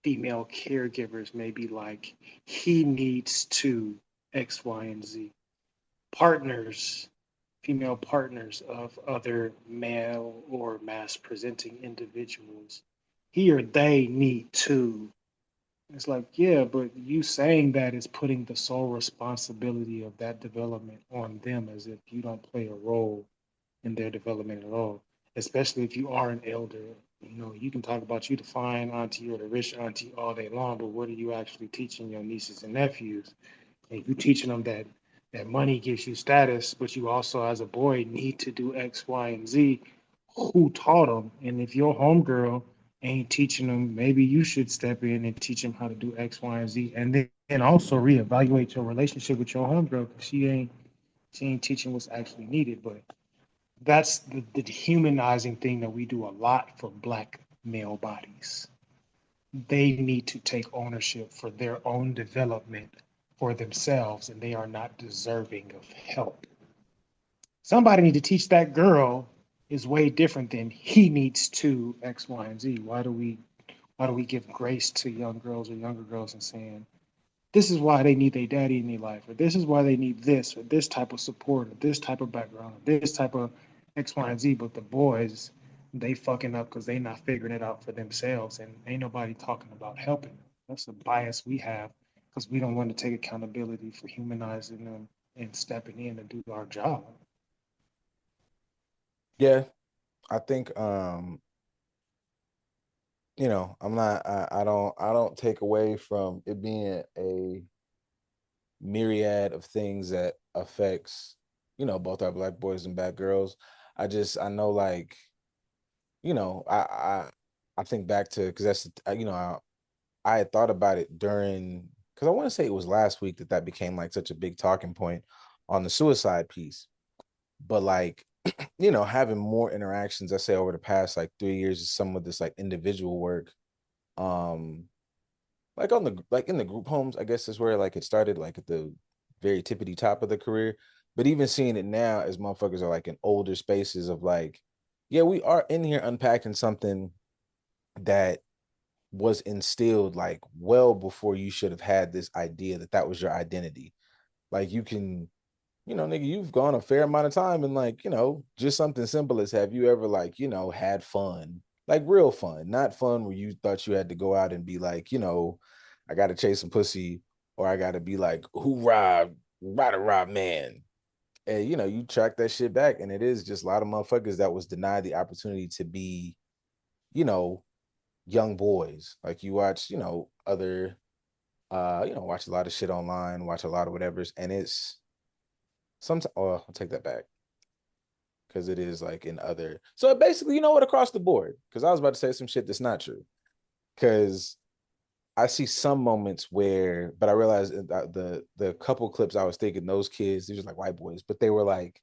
female caregivers may be like, he needs to X, Y, and Z. Partners, female partners of other male or mass presenting individuals, he or they need to. It's like, yeah, but you saying that is putting the sole responsibility of that development on them as if you don't play a role in their development at all, especially if you are an elder. You can talk about you the fine auntie or the rich auntie all day long, but what are you actually teaching your nieces and nephews? And you teaching them that money gives you status, but you also, as a boy, need to do X, Y, and Z. Who taught them? And if your homegirl ain't teaching them, maybe you should step in and teach them how to do X, Y, and Z, and then also reevaluate your relationship with your homegirl because she ain't teaching what's actually needed. But that's the dehumanizing thing that we do a lot for black male bodies. They need to take ownership for their own development for themselves, and they are not deserving of help. Somebody need to teach that girl is way different than he needs to X, Y, and Z. Why do we give grace to young girls or younger girls and saying this is why they need their daddy in their life, or this is why they need this, or this type of support, or this type of background, or this type of X, Y, and Z. But the boys, they fucking up because they not figuring it out for themselves, and ain't nobody talking about helping them. That's a bias we have because we don't want to take accountability for humanizing them and stepping in to do our job. Yeah, I think I don't take away from it being a myriad of things that affects, both our black boys and black girls. I know, like, you know, I think back to, because I had thought about it during, because I want to say it was last week that became like such a big talking point on the suicide piece. But like, having more interactions, I say over the past like 3 years, of some of this like individual work, um, like in the group homes, I guess is where like it started, like at the very tippity top of the career. But even seeing it now as motherfuckers are like in older spaces of like, yeah, we are in here unpacking something that was instilled like well before you should have had this idea that that was your identity. Like you can, nigga, you've gone a fair amount of time and like, just something simple as, have you ever like, had fun, like real fun, not fun where you thought you had to go out and be like, I got to chase some pussy, or I got to be like, hoorah, ride a ride man. And, you track that shit back, and it is just a lot of motherfuckers that was denied the opportunity to be, you know, young boys. Like you watch, other, watch a lot of shit online, watch a lot of whatever's, and it's sometimes, oh, I'll take that back, because it is like in other. So basically, you know what, across the board, because I was about to say some shit that's not true. Because I see some moments where, but I realized the couple clips I was thinking, those kids, these were like white boys, but they were like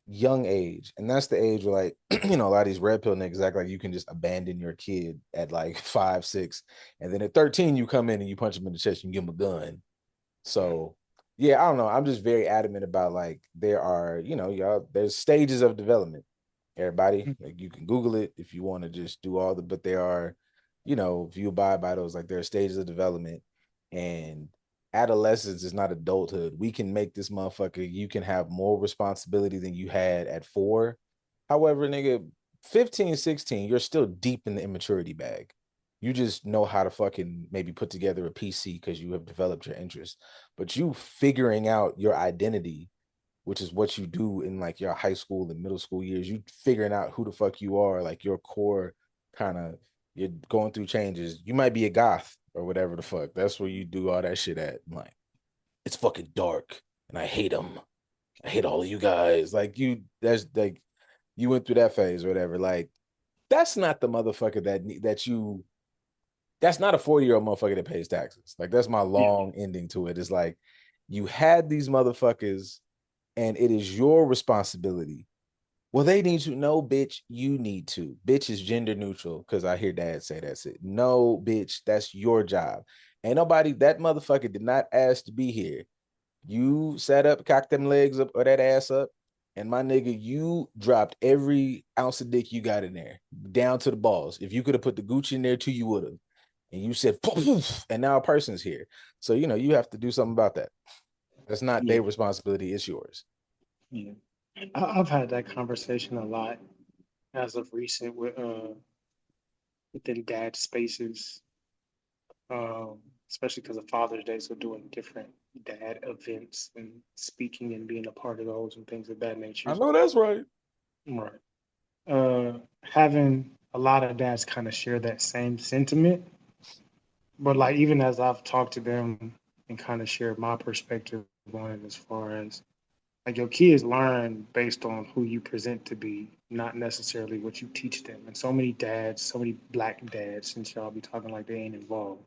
young age, and that's the age where like a lot of these red pill niggas act like you can just abandon your kid at like 5, 6, and then at 13 you come in and you punch him in the chest and give him a gun. So yeah, I don't know. I'm just very adamant about like there are, y'all, there's stages of development. Everybody, like you can Google it if you want to just do all the, but there are, if you abide by those, like there are stages of development, and adolescence is not adulthood. We can make this motherfucker, you can have more responsibility than you had at 4. However, nigga, 15, 16, you're still deep in the immaturity bag. You just know how to fucking maybe put together a PC because you have developed your interest. But you figuring out your identity, which is what you do in like your high school and middle school years, you figuring out who the fuck you are, like your core kind of, you're going through changes. You might be a goth or whatever the fuck. That's where you do all that shit at. Like, it's fucking dark and I hate them. I hate all of you guys. Like that's like, you went through that phase or whatever. Like, that's not the motherfucker that's not a 40-year-old motherfucker that pays taxes. Like, that's my Yeah, long ending to it. It's like, you had these motherfuckers and it is your responsibility. Well, they need to know, bitch. You need to. Bitch is gender neutral, because I hear dad say that's it. No, bitch, that's your job. Ain't nobody, that motherfucker did not ask to be here. You sat up, cocked them legs up or that ass up, and my nigga, you dropped every ounce of dick you got in there, down to the balls. If you could have put the Gucci in there too, you would have. And you said, poof, poof, and now a person's here. So, you have to do something about that. That's not yeah, their responsibility, it's yours. yeah. I've had that conversation a lot as of recent within dad spaces, especially because of Father's Day, so doing different dad events and speaking and being a part of those and things of that nature. I know that's right. Right. Having a lot of dads kind of share that same sentiment, but like even as I've talked to them and kind of shared my perspective on it, as far as like your kids learn based on who you present to be, not necessarily what you teach them. And so many dads, so many black dads, since y'all be talking like they ain't involved,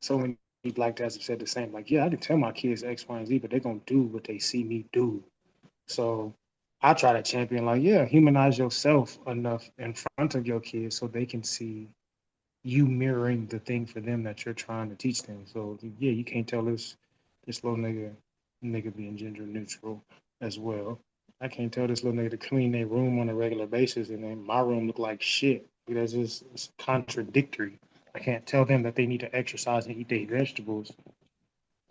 so many black dads have said the same. Like, yeah, I can tell my kids X, Y, and Z, but they're gonna do what they see me do. So I try to champion like, yeah, humanize yourself enough in front of your kids so they can see you mirroring the thing for them that you're trying to teach them. So yeah, you can't tell this little nigga being gender neutral as well. I can't tell this little nigga to clean their room on a regular basis and then my room look like shit. That's just it's contradictory. I can't tell them that they need to exercise and eat their vegetables,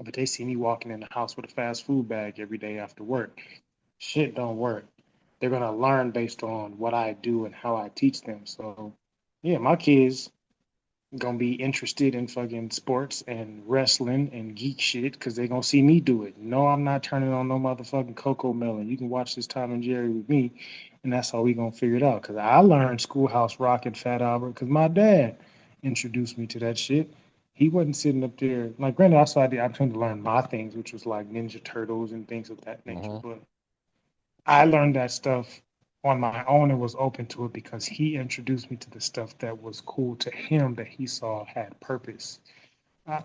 but they see me walking in the house with a fast food bag every day after work. Shit don't work. They're gonna learn based on what I do and how I teach them. So yeah, my kids gonna be interested in fucking sports and wrestling and geek shit because they gonna see me do it. No, I'm not turning on no motherfucking Coco Melon. You can watch this Tom and Jerry with me, and that's how we gonna figure it out. Because I learned Schoolhouse Rock and Fat Albert because my dad introduced me to that shit. He wasn't sitting up there. Like, granted, I still had the opportunity to learn my things, which was like Ninja Turtles and things of that nature. Mm-hmm. But I learned that stuff on my own and was open to it because he introduced me to the stuff that was cool to him that he saw had purpose. I,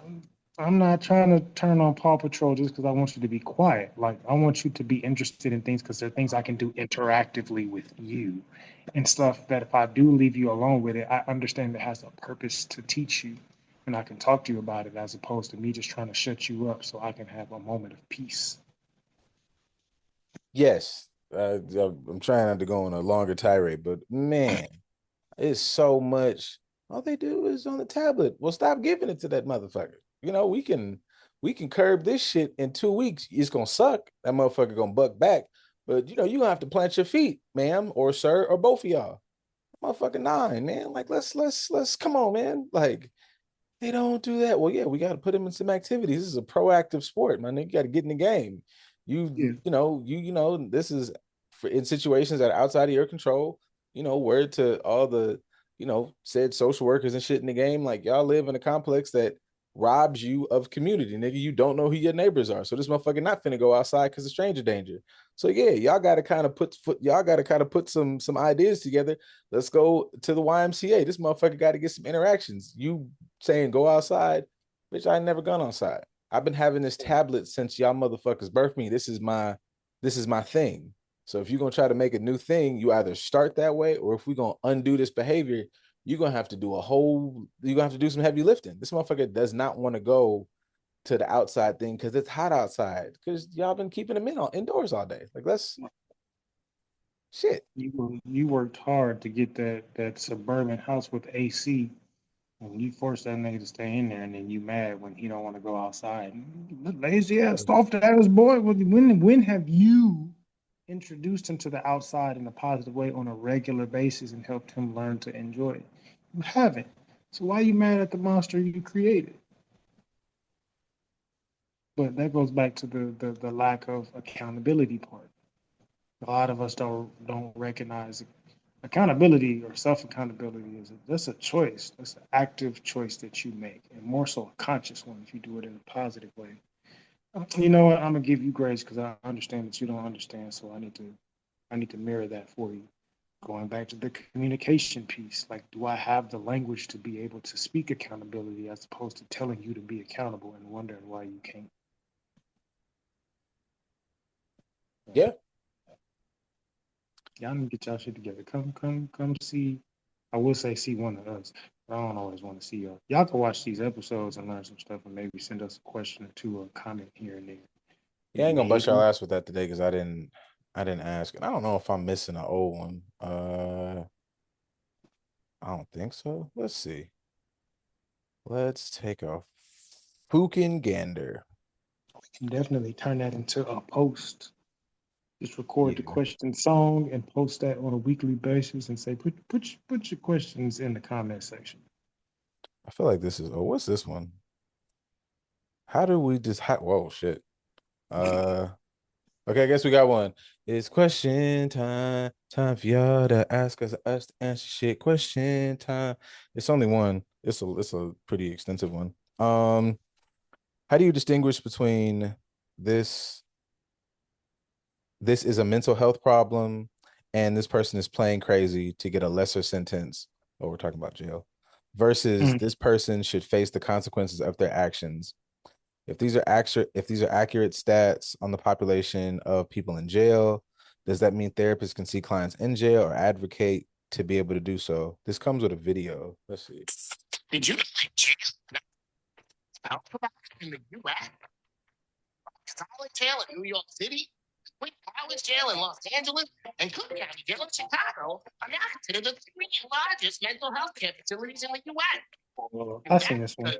I'm not trying to turn on Paw Patrol just because I want you to be quiet. Like, I want you to be interested in things because there are things I can do interactively with you and stuff that if I do leave you alone with it, I understand it has a purpose to teach you and I can talk to you about it as opposed to me just trying to shut you up so I can have a moment of peace. Yes, I'm trying not to go on a longer tirade, but man, it's so much. All they do is on the tablet. Well, stop giving it to that motherfucker. We can curb this shit in 2 weeks. It's gonna suck. That motherfucker gonna buck back. But you gonna have to plant your feet, ma'am or sir, or both of y'all. Motherfucking nine, man. Like let's come on, man. Like they don't do that. Well, yeah, we got to put them in some activities. This is a proactive sport, man. You got to get in the game. Yeah. This is for in situations that are outside of your control. Word to all the, said social workers and shit in the game. Like y'all live in a complex that robs you of community, nigga. You don't know who your neighbors are. So this motherfucker not finna go outside because of stranger danger. So yeah, y'all gotta kind of put some ideas together. Let's go to the YMCA. This motherfucker got to get some interactions. You saying go outside, bitch, I ain't never gone outside. I've been having this tablet since y'all motherfuckers birthed me. This is my thing. So if you're gonna try to make a new thing, you either start that way, or if we're gonna undo this behavior, you're gonna have to do some heavy lifting. This motherfucker does not want to go to the outside thing because it's hot outside. Because y'all been keeping him indoors all day. Like that's shit. You worked hard to get that suburban house with AC, and you force that nigga to stay in there, and then you mad when he don't want to go outside. Lazy ass, soft ass boy. When have you introduced him to the outside in a positive way on a regular basis and helped him learn to enjoy it? You haven't. So why are you mad at the monster you created? But that goes back to the lack of accountability part. A lot of us don't recognize accountability or self accountability that's a choice. That's an active choice that you make, and more so a conscious one if you do it in a positive way. You know what? I'm gonna give you grace because I understand that you don't understand, so I need to mirror that for you. Going back to the communication piece, like, do I have the language to be able to speak accountability as opposed to telling you to be accountable and wondering why you can't? Yeah. Y'all need to get y'all shit together. Come see. I will say see one of us, but I don't always want to see y'all. Y'all can watch these episodes and learn some stuff, and maybe send us a question or two or a comment here and there. Yeah, I ain't gonna bust y'all Maybe ass with that today because I didn't ask. And I don't know if I'm missing an old one. I don't think so. Let's see. Let's take a fucking gander. we can definitely turn that into a post. Just record the Yeah. question song and post that on a weekly basis, and say put your questions in the comment section. I feel like this is what's this one? How do we just whoa shit. Uh okay, I guess we got one. It's question time. Time for y'all to ask us to answer shit. Question time. It's only one. It's a pretty extensive one. How do you distinguish between this this is a mental health problem and this person is playing crazy to get a lesser sentence? Oh, we're talking about jail. Versus Mm. this person should face the consequences of their actions. If these are accurate stats on the population of people in jail, does that mean therapists can see clients in jail or advocate to be able to do so? This comes with a video. Let's see. Did you know that jail is in the U.S.? Solid tail in New York City. With Howard Jail in Los Angeles and Cook County Jail in Chicago are now considered the three largest mental health care facilities in the U.S. I And seen that's this one.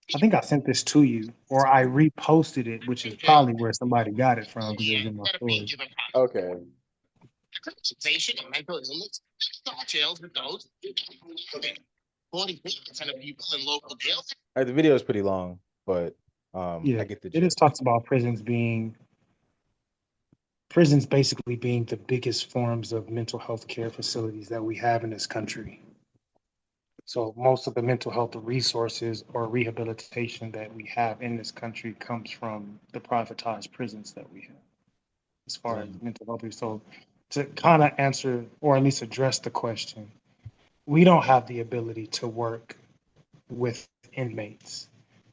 because I think I sent this to you, or I reposted it, which is jail probably where somebody got it from because it was in my that are being story. given Okay. criminalization and mental illness. Start jails with those. 44% of people in local jails. The video is pretty long, but Yeah, I get the it just gist. talks about prisons basically being the biggest forms of mental health care facilities that we have in this country. So most of the mental health resources or rehabilitation that we have in this country comes from the privatized prisons that we have, as far as Mm. mental health. So to kind of answer or at least address the question, we don't have the ability to work with inmates.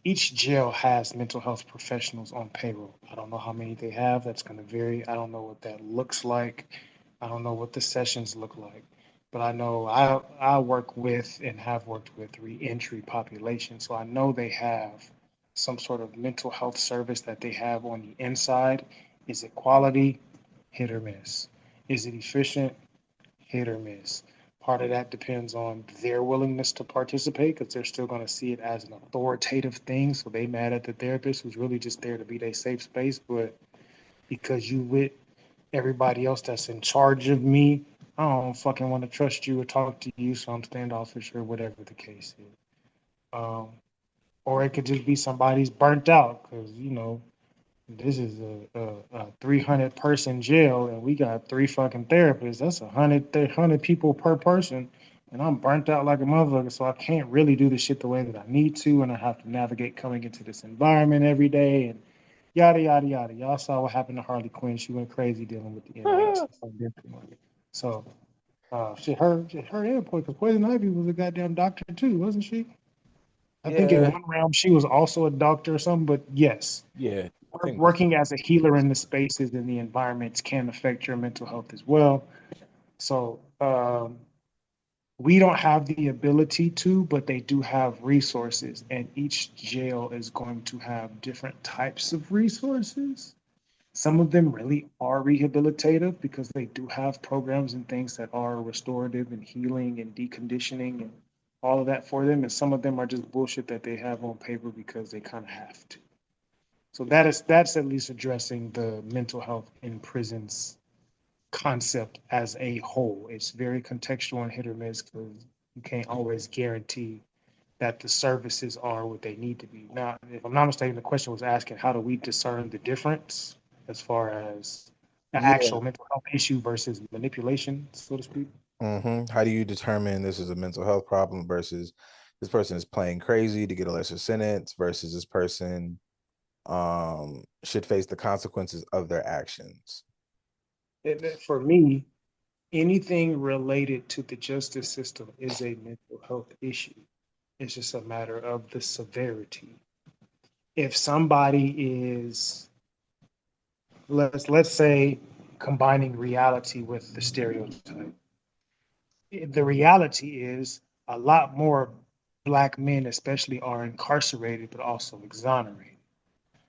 Each jail has mental health professionals on payroll. I don't know how many they have. That's going to vary. I don't know what that looks like. I don't know what the sessions look like. But I know I work with and have worked with reentry population. So I know they have some sort of mental health service that they have on the inside. Is it quality? Hit or miss. Is it efficient? Hit or miss. Part of that depends on their willingness to participate because they're still going to see it as an authoritative thing. So they mad at the therapist who's really just there to be their safe space. But because you with everybody else that's in charge of me, I don't fucking want to trust you or talk to you. So I'm standoffish or whatever the case is. Um, or it could just be somebody's burnt out because, this is a 300 person jail and we got three fucking therapists. That's 100 people per person. And I'm burnt out like a motherfucker. So I can't really do the shit the way that I need to. And I have to navigate coming into this environment every day and yada, yada, yada. Y'all saw what happened to Harley Quinn. She went crazy dealing with the inmates. So, her endpoint, because Poison Ivy was a goddamn doctor too, wasn't she? I think in Yeah, one realm she was also a doctor or something, but yes, yeah. I think that's working as a healer in the spaces and the environments can affect your mental health as well. So we don't have the ability to, but they do have resources, and each jail is going to have different types of resources. Some of them really are rehabilitative because they do have programs and things that are restorative and healing and deconditioning and all of that for them. And some of them are just bullshit that they have on paper because they kind of have to. So that's at least addressing the mental health in prisons concept as a whole. It's very contextual and hit or miss because you can't always guarantee that the services are what they need to be. Now, if I'm not mistaken, the question was asking how do we discern the difference as far as the yeah. actual mental health issue versus manipulation, so to speak. How do you determine this is a mental health problem versus this person is playing crazy to get a lesser sentence versus this person should face the consequences of their actions? For me, anything related to the justice system is a mental health issue. It's just a matter of the severity. If somebody is, let's say, combining reality with the stereotype, the reality is a lot more black men, especially, are incarcerated but also exonerated.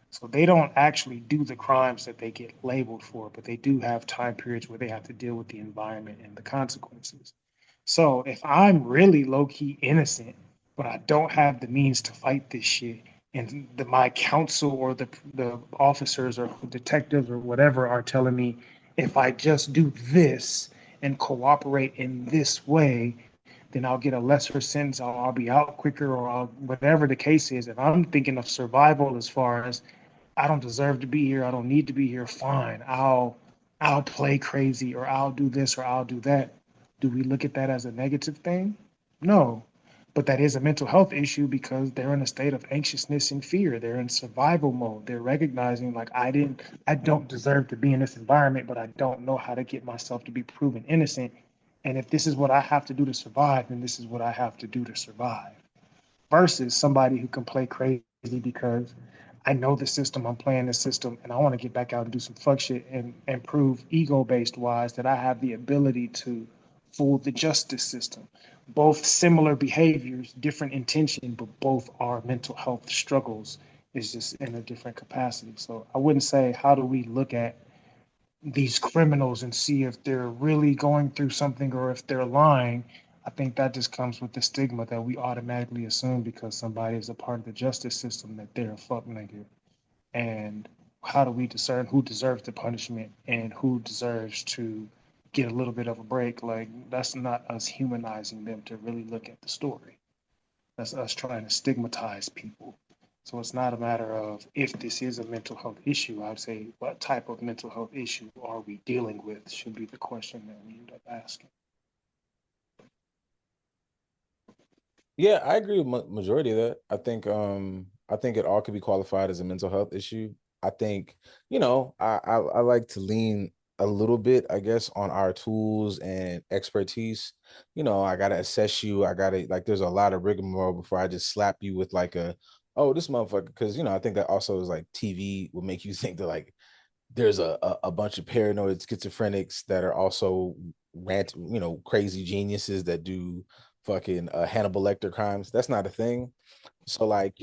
So they don't actually do the crimes that they get labeled for, but they do have time periods where they have to deal with the environment and the consequences. So if I'm really low key innocent, but I don't have the means to fight this shit, and my counsel or the officers or detectives or whatever are telling me if I just do this and cooperate in this way, then I'll get a lesser sentence, I'll be out quicker, or whatever the case is. If I'm thinking of survival as far as I don't deserve to be here. I don't need to be here. Fine. I'll play crazy or I'll do this or I'll do that. Do we look at that as a negative thing? No. But that is a mental health issue because they're in a state of anxiousness and fear. They're in survival mode. They're recognizing like I don't deserve to be in this environment, but I don't know how to get myself to be proven innocent. And if this is what I have to do to survive, then this is what I have to do to survive versus somebody who can play crazy because I know the system, I'm playing the system, and I want to get back out and do some fuck shit and prove ego based wise that I have the ability to fool the justice system. Both similar behaviors, different intention, but both are mental health struggles It's just in a different capacity. So I wouldn't say how do we look at these criminals and see if they're really going through something or if they're lying. I think that just comes with the stigma that we automatically assume because somebody is a part of the justice system that they're a fuck nigga. And how do we discern who deserves the punishment and who deserves to get a little bit of a break? Like, that's not us humanizing them to really look at the story. That's us trying to stigmatize people. So it's not a matter of if this is a mental health issue. I would say, what type of mental health issue are we dealing with should be the question that we end up asking. Yeah, I agree with majority of that. I think it all could be qualified as a mental health issue. I think, I like to lean a little bit, I guess, on our tools and expertise. I gotta assess you. I gotta like there's a lot of rigmarole before I just slap you with like oh, this motherfucker, because I think that also is like TV will make you think that like there's a bunch of paranoid schizophrenics that are also crazy geniuses that do fucking Hannibal Lecter crimes. That's not a thing. So like,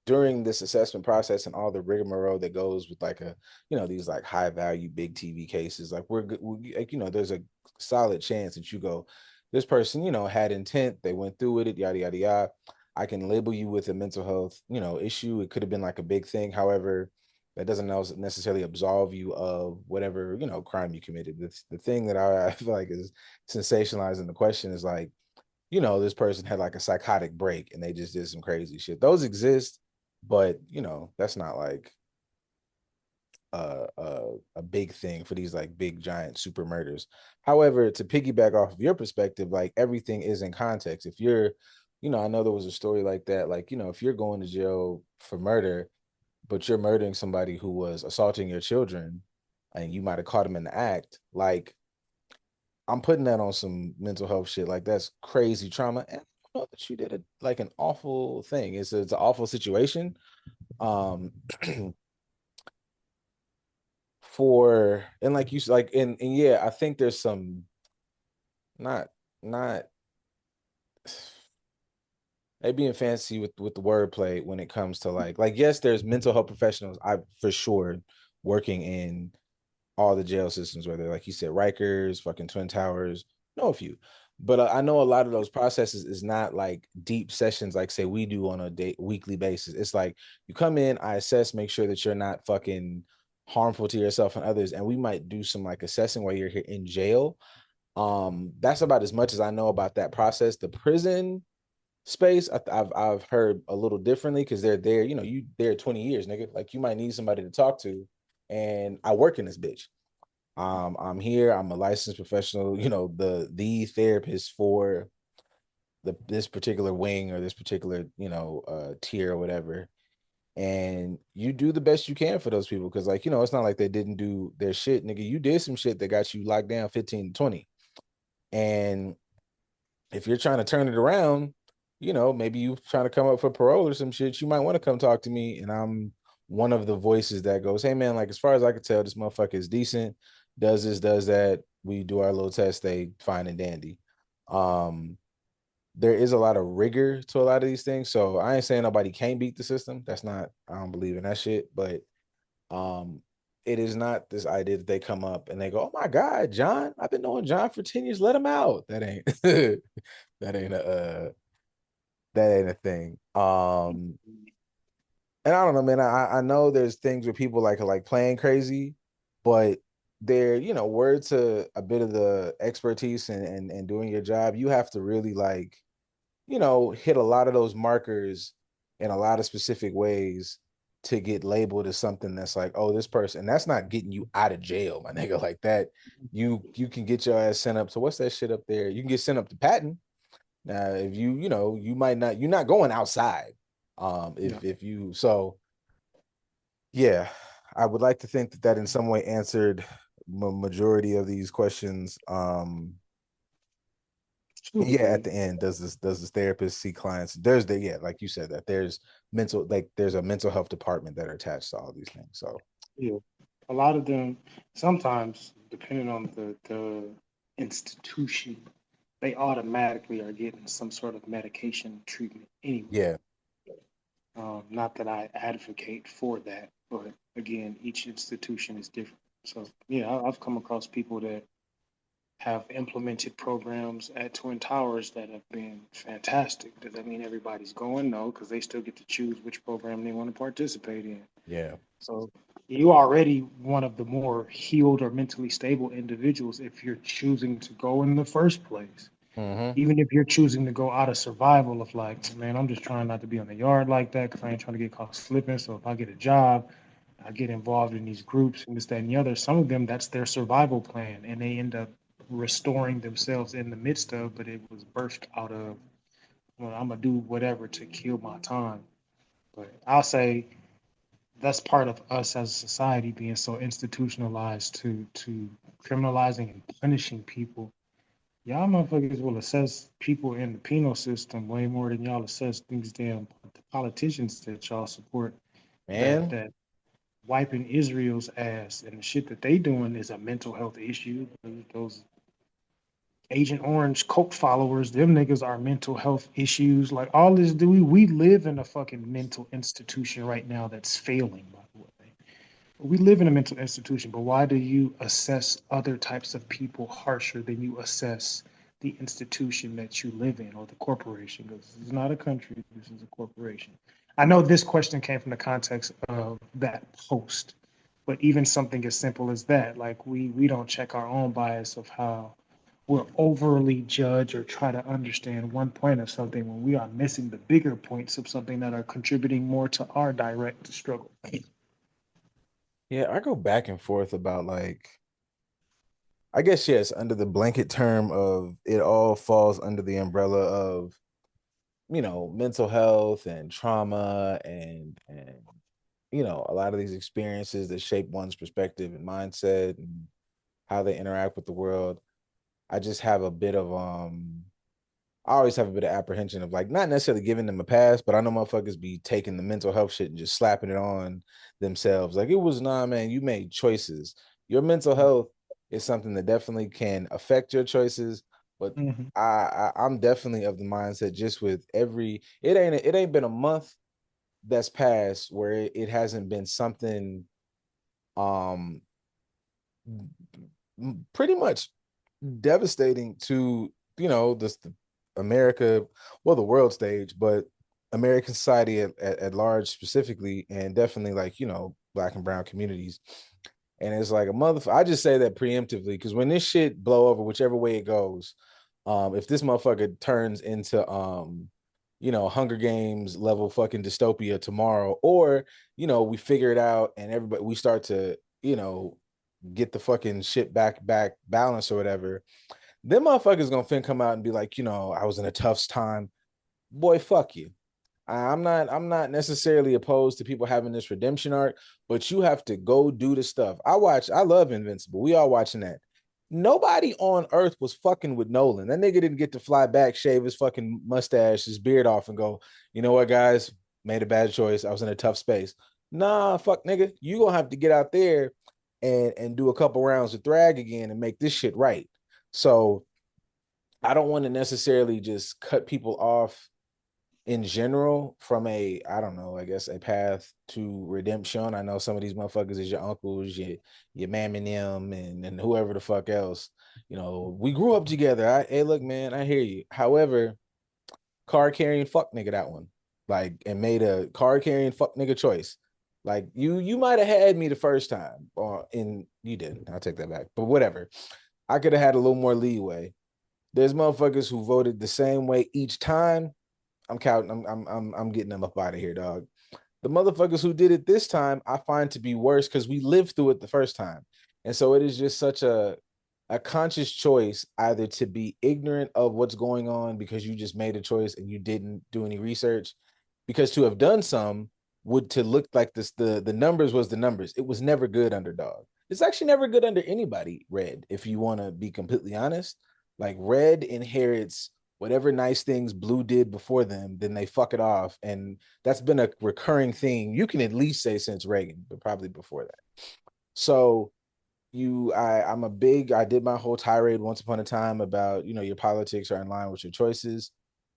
during this assessment process and all the rigmarole that goes with like these like high value big TV cases, like we like, there's a solid chance that you go, this person, had intent, they went through with it, yada yada yada. I can label you with a mental health, issue. It could have been like a big thing. However, that doesn't necessarily absolve you of whatever, crime you committed. The thing that I feel like is sensationalizing the question is like, this person had like a psychotic break and they just did some crazy shit. Those exist, but that's not like a big thing for these like big giant super murders. However, to piggyback off of your perspective, like everything is in context. If you're, I know there was a story like that, like, if you're going to jail for murder, but you're murdering somebody who was assaulting your children and you might have caught him in the act, like I'm putting that on some mental health shit. Like that's crazy trauma. And I don't know that you did like an awful thing. It's an awful situation. Um for and like you like and yeah, I think there's some not not they being fancy with the wordplay when it comes to like yes, there's mental health professionals I for sure working in all the jail systems, whether like you said, Rikers, fucking Twin Towers, know a few. But I know a lot of those processes is not like deep sessions like say we do on a weekly basis. It's like you come in, I assess, make sure that you're not fucking harmful to yourself and others, and we might do some like assessing while you're here in jail. That's about as much as I know about that process. The prison space, I've heard a little differently because they're there. You there 20 years, nigga. Like you might need somebody to talk to, and I work in this bitch. I'm here. I'm a licensed professional. The therapist for this particular wing or this particular tier or whatever. And you do the best you can for those people because like it's not like they didn't do their shit, nigga. You did some shit that got you locked down 15 to 20, and if you're trying to turn it around, maybe you trying to come up for parole or some shit, you might want to come talk to me. And I'm one of the voices that goes, hey man, like as far as I can tell, this motherfucker is decent, does this, does that. We do our little test, they fine and dandy. Um, there is a lot of rigor to a lot of these things. So I ain't saying nobody can't beat the system. That's not, I don't believe in that shit, but um it is not this idea that they come up and they go, oh my God, John, I've been knowing John for 10 years, let him out. That ain't that ain't a that ain't a thing. And I don't know, man. I know there's things where people like playing crazy, but they're word to a bit of the expertise and doing your job, you have to really like hit a lot of those markers in a lot of specific ways to get labeled as something that's like, oh, this person, that's not getting you out of jail, my nigga. Like that, you can get your ass sent up to what's that shit up there? You can get sent up to Patton. Now, if you might not, you're not going outside. Yeah. If you so yeah, I would like to think that that in some way answered majority of these questions. To a Yeah, at degree. the end, does this therapist see clients? There's yeah, like you said, that there's there's a mental health department that are attached to all these things. So Yeah. A lot of them, sometimes, depending on the institution, they automatically are getting some sort of medication treatment anyway. yeah, Not that I advocate for that, but again, each institution is different. So yeah, I've come across people that have implemented programs at Twin Towers that have been fantastic. Does that mean everybody's going? No, because they still get to choose which program they want to participate in. Yeah. So you already one of the more healed or mentally stable individuals if you're choosing to go in the first place. Mm-hmm. Even if you're choosing to go out of survival of like, man, I'm just trying not to be on the yard like that because I ain't trying to get caught slipping. So if I get a job, I get involved in these groups and this, that, and the other. Some of them, that's their survival plan, and they end up restoring themselves in the midst of, but it was birthed out of, well, I'm gonna do whatever to kill my time. But I'll say that's part of us as a society being so institutionalized to criminalizing and punishing people. Y'all motherfuckers will assess people in the penal system way more than y'all assess these damn politicians that y'all support Man, that wiping Israel's ass, and the shit that they doing is a mental health issue. Those Agent Orange cult followers, them niggas are mental health issues. Like all this, do we live in a fucking mental institution right now that's failing, by the way. We live in a mental institution, but why do you assess other types of people harsher than you assess the institution that you live in or the corporation? Because this is not a country, this is a corporation. I know this question came from the context of that post, but even something as simple as that, like we don't check our own bias of how we'll overly judge or try to understand one point of something when we are missing the bigger points of something that are contributing more to our direct struggle. yeah, I go back and forth about like, I guess yes, under the blanket term of it all falls under the umbrella of, mental health and trauma and a lot of these experiences that shape one's perspective and mindset and how they interact with the world. I just have a bit of I always have a bit of apprehension of like not necessarily giving them a pass, but I know motherfuckers be taking the mental health shit and just slapping it on themselves. Like it was nah, man, you made choices. Your mental health is something that definitely can affect your choices, but Mhm. I'm definitely of the mindset just with it ain't been a month that's passed where it hasn't been something um pretty much devastating to the America, well, the world stage, but American society at large specifically, and definitely like Black and brown communities. And it's like a mother. I just say that preemptively because when this shit blow over, whichever way it goes, if this motherfucker turns into Hunger Games level fucking dystopia tomorrow, or we figure it out and everybody we start to get the fucking shit back balance or whatever, them motherfuckers gonna come out and be like, I was in a tough time. Boy, fuck you. I'm not necessarily opposed to people having this redemption arc, but you have to go do the stuff. I love Invincible. We all watching that. Nobody on earth was fucking with Nolan. That nigga didn't get to fly back, shave his fucking mustache, his beard off, and go, you know what, guys? Made a bad choice. I was in a tough space. Nah, fuck nigga. You gonna have to get out there and do a couple rounds of Thrag again and make this shit right. So I don't want to necessarily just cut people off in general from I don't know, I guess a path to redemption. I know some of these motherfuckers is your uncles, your mammy and them and whoever the fuck else. We grew up together. Hey, look, man, I hear you. However, card carrying fuck nigga that one. Like and made a card carrying fuck nigga choice. Like you might have had me the first time, or and you didn't. I'll take that back. But whatever. I could have had a little more leeway. There's motherfuckers who voted the same way each time. I'm counting. I'm getting them up out of here, dog. The motherfuckers who did it this time, I find to be worse because we lived through it the first time, and so it is just such a conscious choice either to be ignorant of what's going on because you just made a choice and you didn't do any research, because to have done some would to look like this the numbers was the numbers. It was never good underdog. It's actually never good under anybody. Red, if you want to be completely honest, like red inherits whatever nice things blue did before them, then they fuck it off. And that's been a recurring thing. You can at least say since Reagan, but probably before that. So I did my whole tirade once upon a time about, your politics are in line with your choices.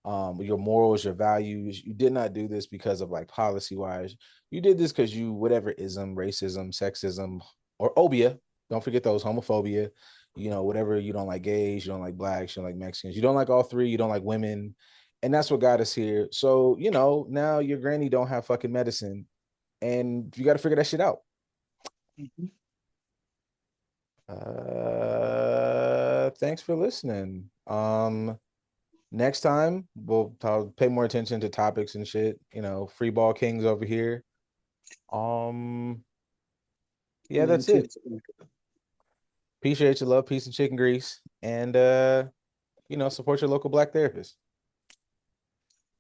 your morals, your values. You did not do this because of like policy wise. You did this because you whatever ism, racism, sexism, or obia. Don't forget those homophobia. You know, whatever you don't like gays, you don't like blacks, you don't like Mexicans, you don't like all three, you don't like women, and that's what got us here. So you know, now your granny don't have fucking medicine, and you got to figure that shit out. Mhm. Thanks for listening. Next time I'll pay more attention to topics and shit. You know, free ball kings over here. Um, yeah, Yeah, that's it. Appreciate your love, peace, and chicken grease, and you know, support your local black therapist.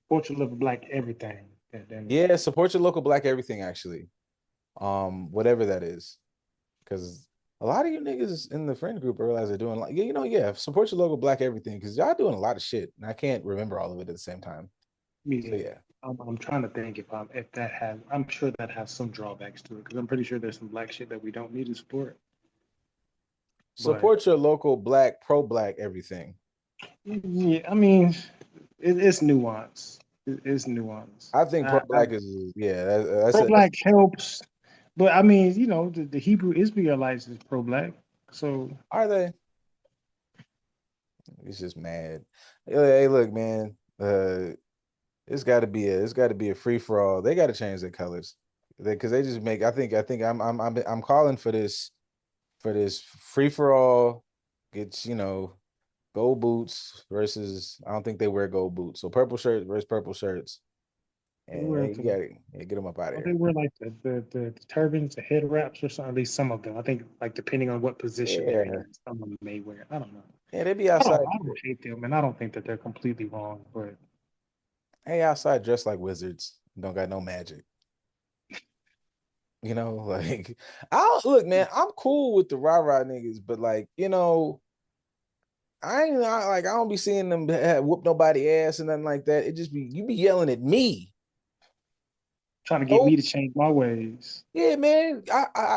Portrait of black everything. God damn it. Yeah, support your local black everything. Actually, whatever that is, because a lot of you niggas in the friend group realize they're doing like, yeah, you know, yeah, support your local black everything because y'all doing a lot of shit, and I can't remember all of it at the same time. So Yeah. yeah. I'm trying to think if that has. I'm sure that has some drawbacks to it because I'm pretty sure there's some black shit that we don't need to support. But Support your local black, pro black everything. yeah, I mean, it's nuance. It's nuance. I think pro black is yeah, Pro that's black helps, but I mean, you know, the Hebrew Israelites is pro black, so are they? He's just mad. Hey, look, man. It's got to be a free for all. They got to change their colors, because they just make. I think I'm calling for this free for all. Gets you know gold boots versus I don't think they wear gold boots. So purple shirts versus purple shirts, they and wear hey, you got to get them up out of Don't they here. wear like the turbans, the head wraps, or something? At least some of them. I think like depending on what position they're Yeah, in, some of them may wear. I don't know. yeah, they be outside. I don't hate them, and I don't think that they're completely wrong. But Hey, outside dressed like wizards. Don't got no magic. You know, like I don't look, man. I'm cool with the rah rah niggas, but like you know, I ain't like I don't be seeing them whoop nobody ass and nothing like that. It just be you be yelling at me. trying to get Oh me to change my ways. yeah, man.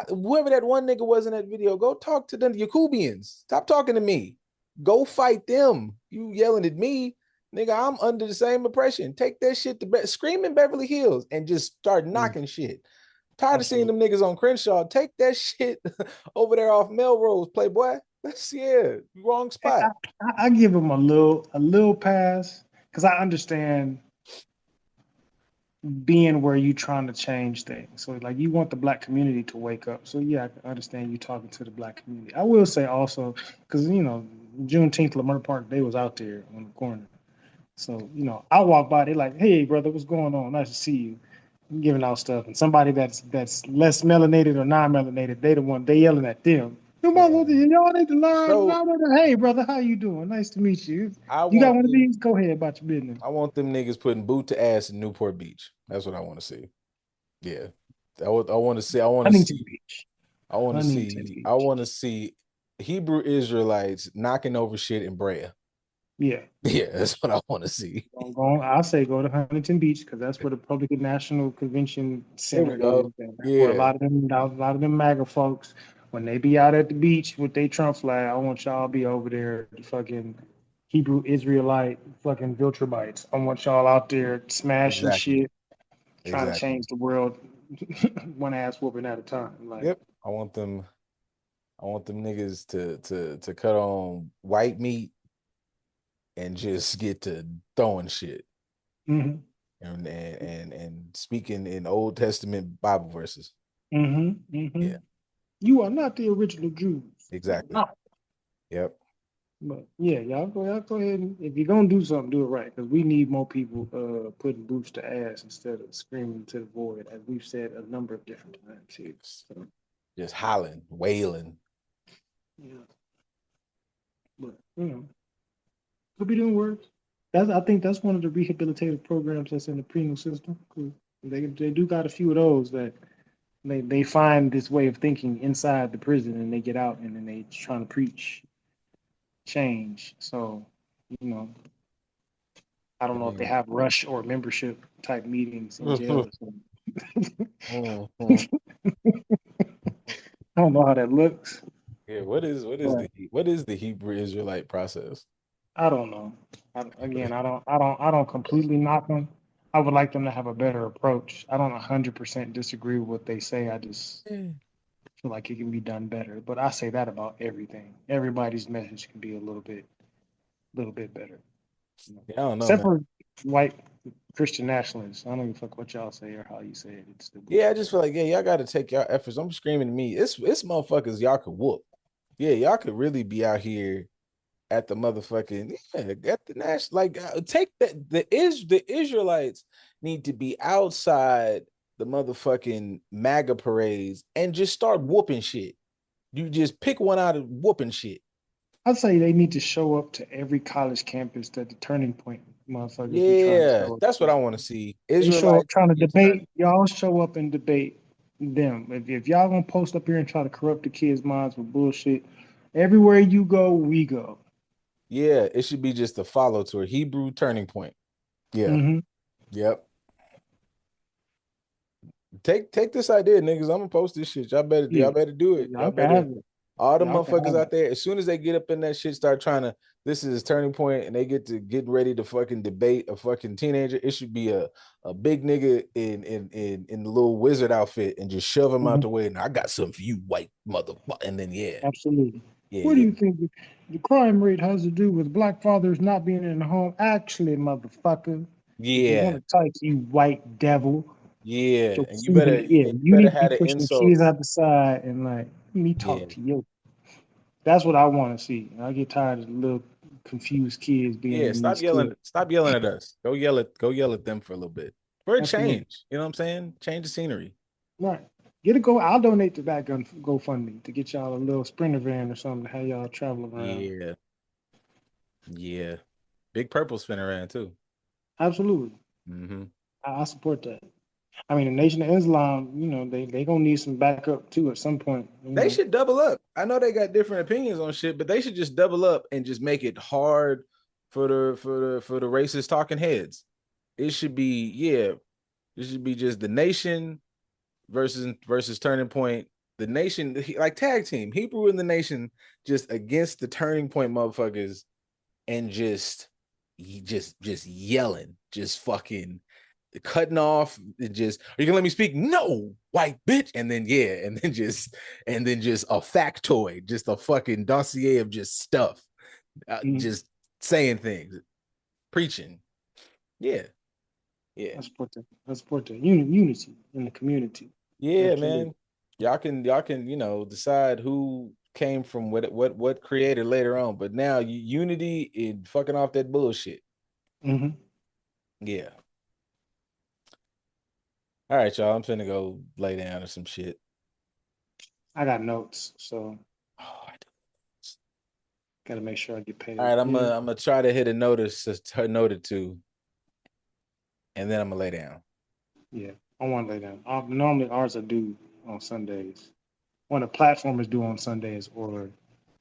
Whoever that one nigga was in that video, go talk to them Yakubians. Stop talking to me. Go fight them. You yelling at me, nigga. I'm under the same oppression. Take that shit to scream in Beverly Hills and just start Mm, knocking shit. Tired of seeing absolutely. them niggas on Crenshaw. Take that shit over there off Melrose, Playboy. That's yeah, wrong I, spot. I give them a little pass because I understand being where you trying to change things. So like you want the black community to wake up. So yeah, I can understand you talking to the black community. I will say also because you know Juneteenth, Lamar Park, they was out there on the corner. So you know I walk by, they like, hey brother, what's going on? Nice to see you. I'm giving out stuff, and somebody that's less melanated or non-melanated, they yelling at them. You mother, Man. y'all need to learn. So Hey brother, how you doing? Nice to meet you. I You got want one of them. these? Go ahead about your business. I want them niggas putting boot to ass in Newport Beach. That's what I want to see. Yeah, I want to see. I want to Huntington see. Beach. I want to Huntington see. I Beach. want to see Hebrew Israelites knocking over shit in Brea. Yeah. Yeah, that's what I want to see. I'll say go to Huntington Beach because that's where the Republican National Convention There Center we is. go. And that's where Yeah, a lot of them MAGA folks, when they be out at the beach with their Trump flag, I want y'all to be over there, the fucking Hebrew Israelite fucking Viltrubites. I want y'all out there smashing exactly. shit, trying to Exactly. change the world one ass whooping at a time. Like, Yep. I want them niggas to cut on white meat and just get to throwing shit mm-hmm, and speaking in Old Testament Bible verses. mm-hmm, mm-hmm. Yeah, You are not the original Jews. You're exactly. not. Yep. But yeah, y'all go ahead and if you're gonna do something, do it right because we need more people putting boots to ass instead of screaming to the void, as we've said a number of different times here. So Just hollering, wailing. yeah, but you know, could be doing worse. I think that's one of the rehabilitative programs that's in the penal system. 'Cause they do got a few of those that they find this way of thinking inside the prison and they get out and then they trying to preach change. So you know, I don't I know if they mean, have rush or membership type meetings in jail or something. mhm. I don't know how that looks, Yeah, what is but the Hebrew Israelite process? I don't know. Again, I don't completely knock them. I would like them to have a better approach. I don't 100% disagree with what they say. I just feel like it can be done better. But I say that about everything. Everybody's message can be a little bit better. You know? Yeah, I don't know, Except man. for white Christian nationalists. I don't give a fuck what y'all say or how you say it. It's still Yeah, I bullshit. just feel like, yeah, y'all got to take y'all efforts. I'm screaming to me. It's motherfuckers y'all could whoop. Yeah, y'all could really be out here at the motherfucking at the national take that the Israelites need to be outside the motherfucking MAGA parades and just start whooping shit. You just pick one out of whooping shit. I'd say they need to show up to every college campus that the turning point motherfuckers be trying to Yeah, show up that's what to. I want to see. They show up Israelites trying to get turning. debate. Y'all show up and debate them. If y'all gonna post up here and try to corrupt the kids' minds with bullshit, everywhere you go, we go. Yeah, it should be just a follow to a Hebrew turning point. Yeah. Hmm. Yep. Take this idea, niggas. I'm gonna post this shit. Yeah, Y'all better do it. Y'all y'all can better have it. all the Y'all can motherfuckers have it. out there, as soon as they get up in that shit, start trying to this is his turning point and they get ready to fucking debate a fucking teenager. It should be a big nigga in the little wizard outfit and just shove him out Hmm. the way. And I got something for you, white motherfucker. And then Absolutely. yeah, What do yeah, you think the crime rate has to do with black fathers not being in the home? Actually, motherfucker, if you want yeah, to type, you white devil, yeah. your And children, yeah, you you better need to be have the pushing the kids insults. out the side and like, let me Yeah. talk to you. That's what I want to see. I get tired of the little confused kids being Yeah, in these kids. stop yelling at us. Go yell at them for a little bit. For a Absolutely. change. You know what I'm saying? Change the scenery. Right. Get a go. I'll donate to that gun GoFundMe to get y'all a little sprinter van or something to have y'all travel around. Yeah. Yeah. Big Purple spin around too. Absolutely. Mm-hmm. I support that. I mean, the Nation of Islam, they gonna need some backup too at some point. They should double up. I know they got different opinions on shit, but they should just double up and just make it hard for the racist talking heads. It should be, yeah, it should be just the nation versus turning point. The nation, like tag team, Hebrew and the nation just against the turning point motherfuckers and just yelling, just fucking cutting off, just are you gonna let me speak? No, white bitch. And then yeah, and then just a factoid, just a fucking dossier of just stuff, Mhm. just saying things, preaching. Yeah, yeah, I support that. I support that. Unity in the community. yeah, Absolutely. man. Y'all can decide who came from what created later on, but now unity in fucking off that bullshit. Hmm. Yeah. All right, y'all. I'm finna go lay down or some shit. I got notes, so Oh, I do. gotta make sure I get All paid. right, I'm Yeah, gonna I'm gonna try to hit a note or two, and then I'm gonna lay down. yeah. I want to lay down. Normally ours are due on Sundays. When the platform is due on Sundays, or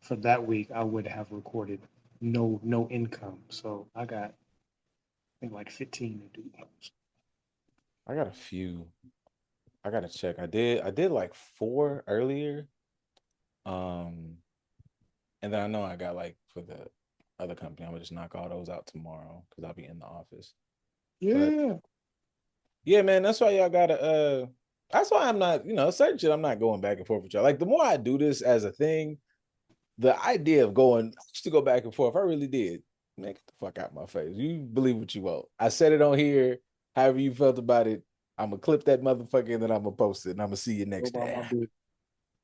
for that week, I would have recorded no income. So I got think like 15 to do. I got a few. I gotta check. I did like four earlier. Um, and then I know I got like for the other company, I'm gonna just knock all those out tomorrow because I'll be in the office. But Yeah. yeah, man, that's why y'all gotta that's why I'm not, certain shit I'm not going back and forth with y'all. Like the more I do this as a thing, the idea of going, I used to go back and forth. I really did. Man, get the fuck out my face. You believe what you want. I said it on here. However you felt about it, I'm gonna clip that motherfucker and then I'm gonna post it and I'm gonna see you Go next about my time. business.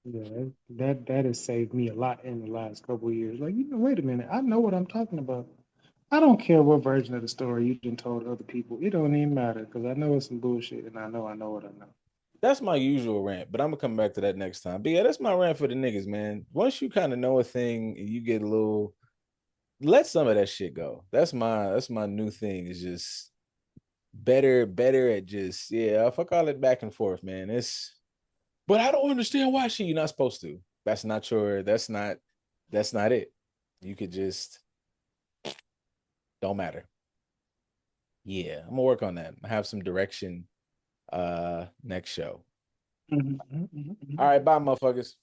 Yeah, that has saved me a lot in the last couple of years. Like, wait a minute, I know what I'm talking about. I don't care what version of the story you done told other people. It don't even matter because I know it's some bullshit and I know what I know. That's my usual rant, but I'm gonna come back to that next time. But yeah, that's my rant for the niggas, man. Once you kind of know a thing and you get a little, let some of that shit go. That's my new thing. Is just better at just fuck all that back and forth, man. But I don't understand why you're not supposed to. That's not it. You could just don't matter. Yeah, I'm gonna work on that. I have some direction next show. Mhm, mhm, mhm, All mhm. right, bye motherfuckers.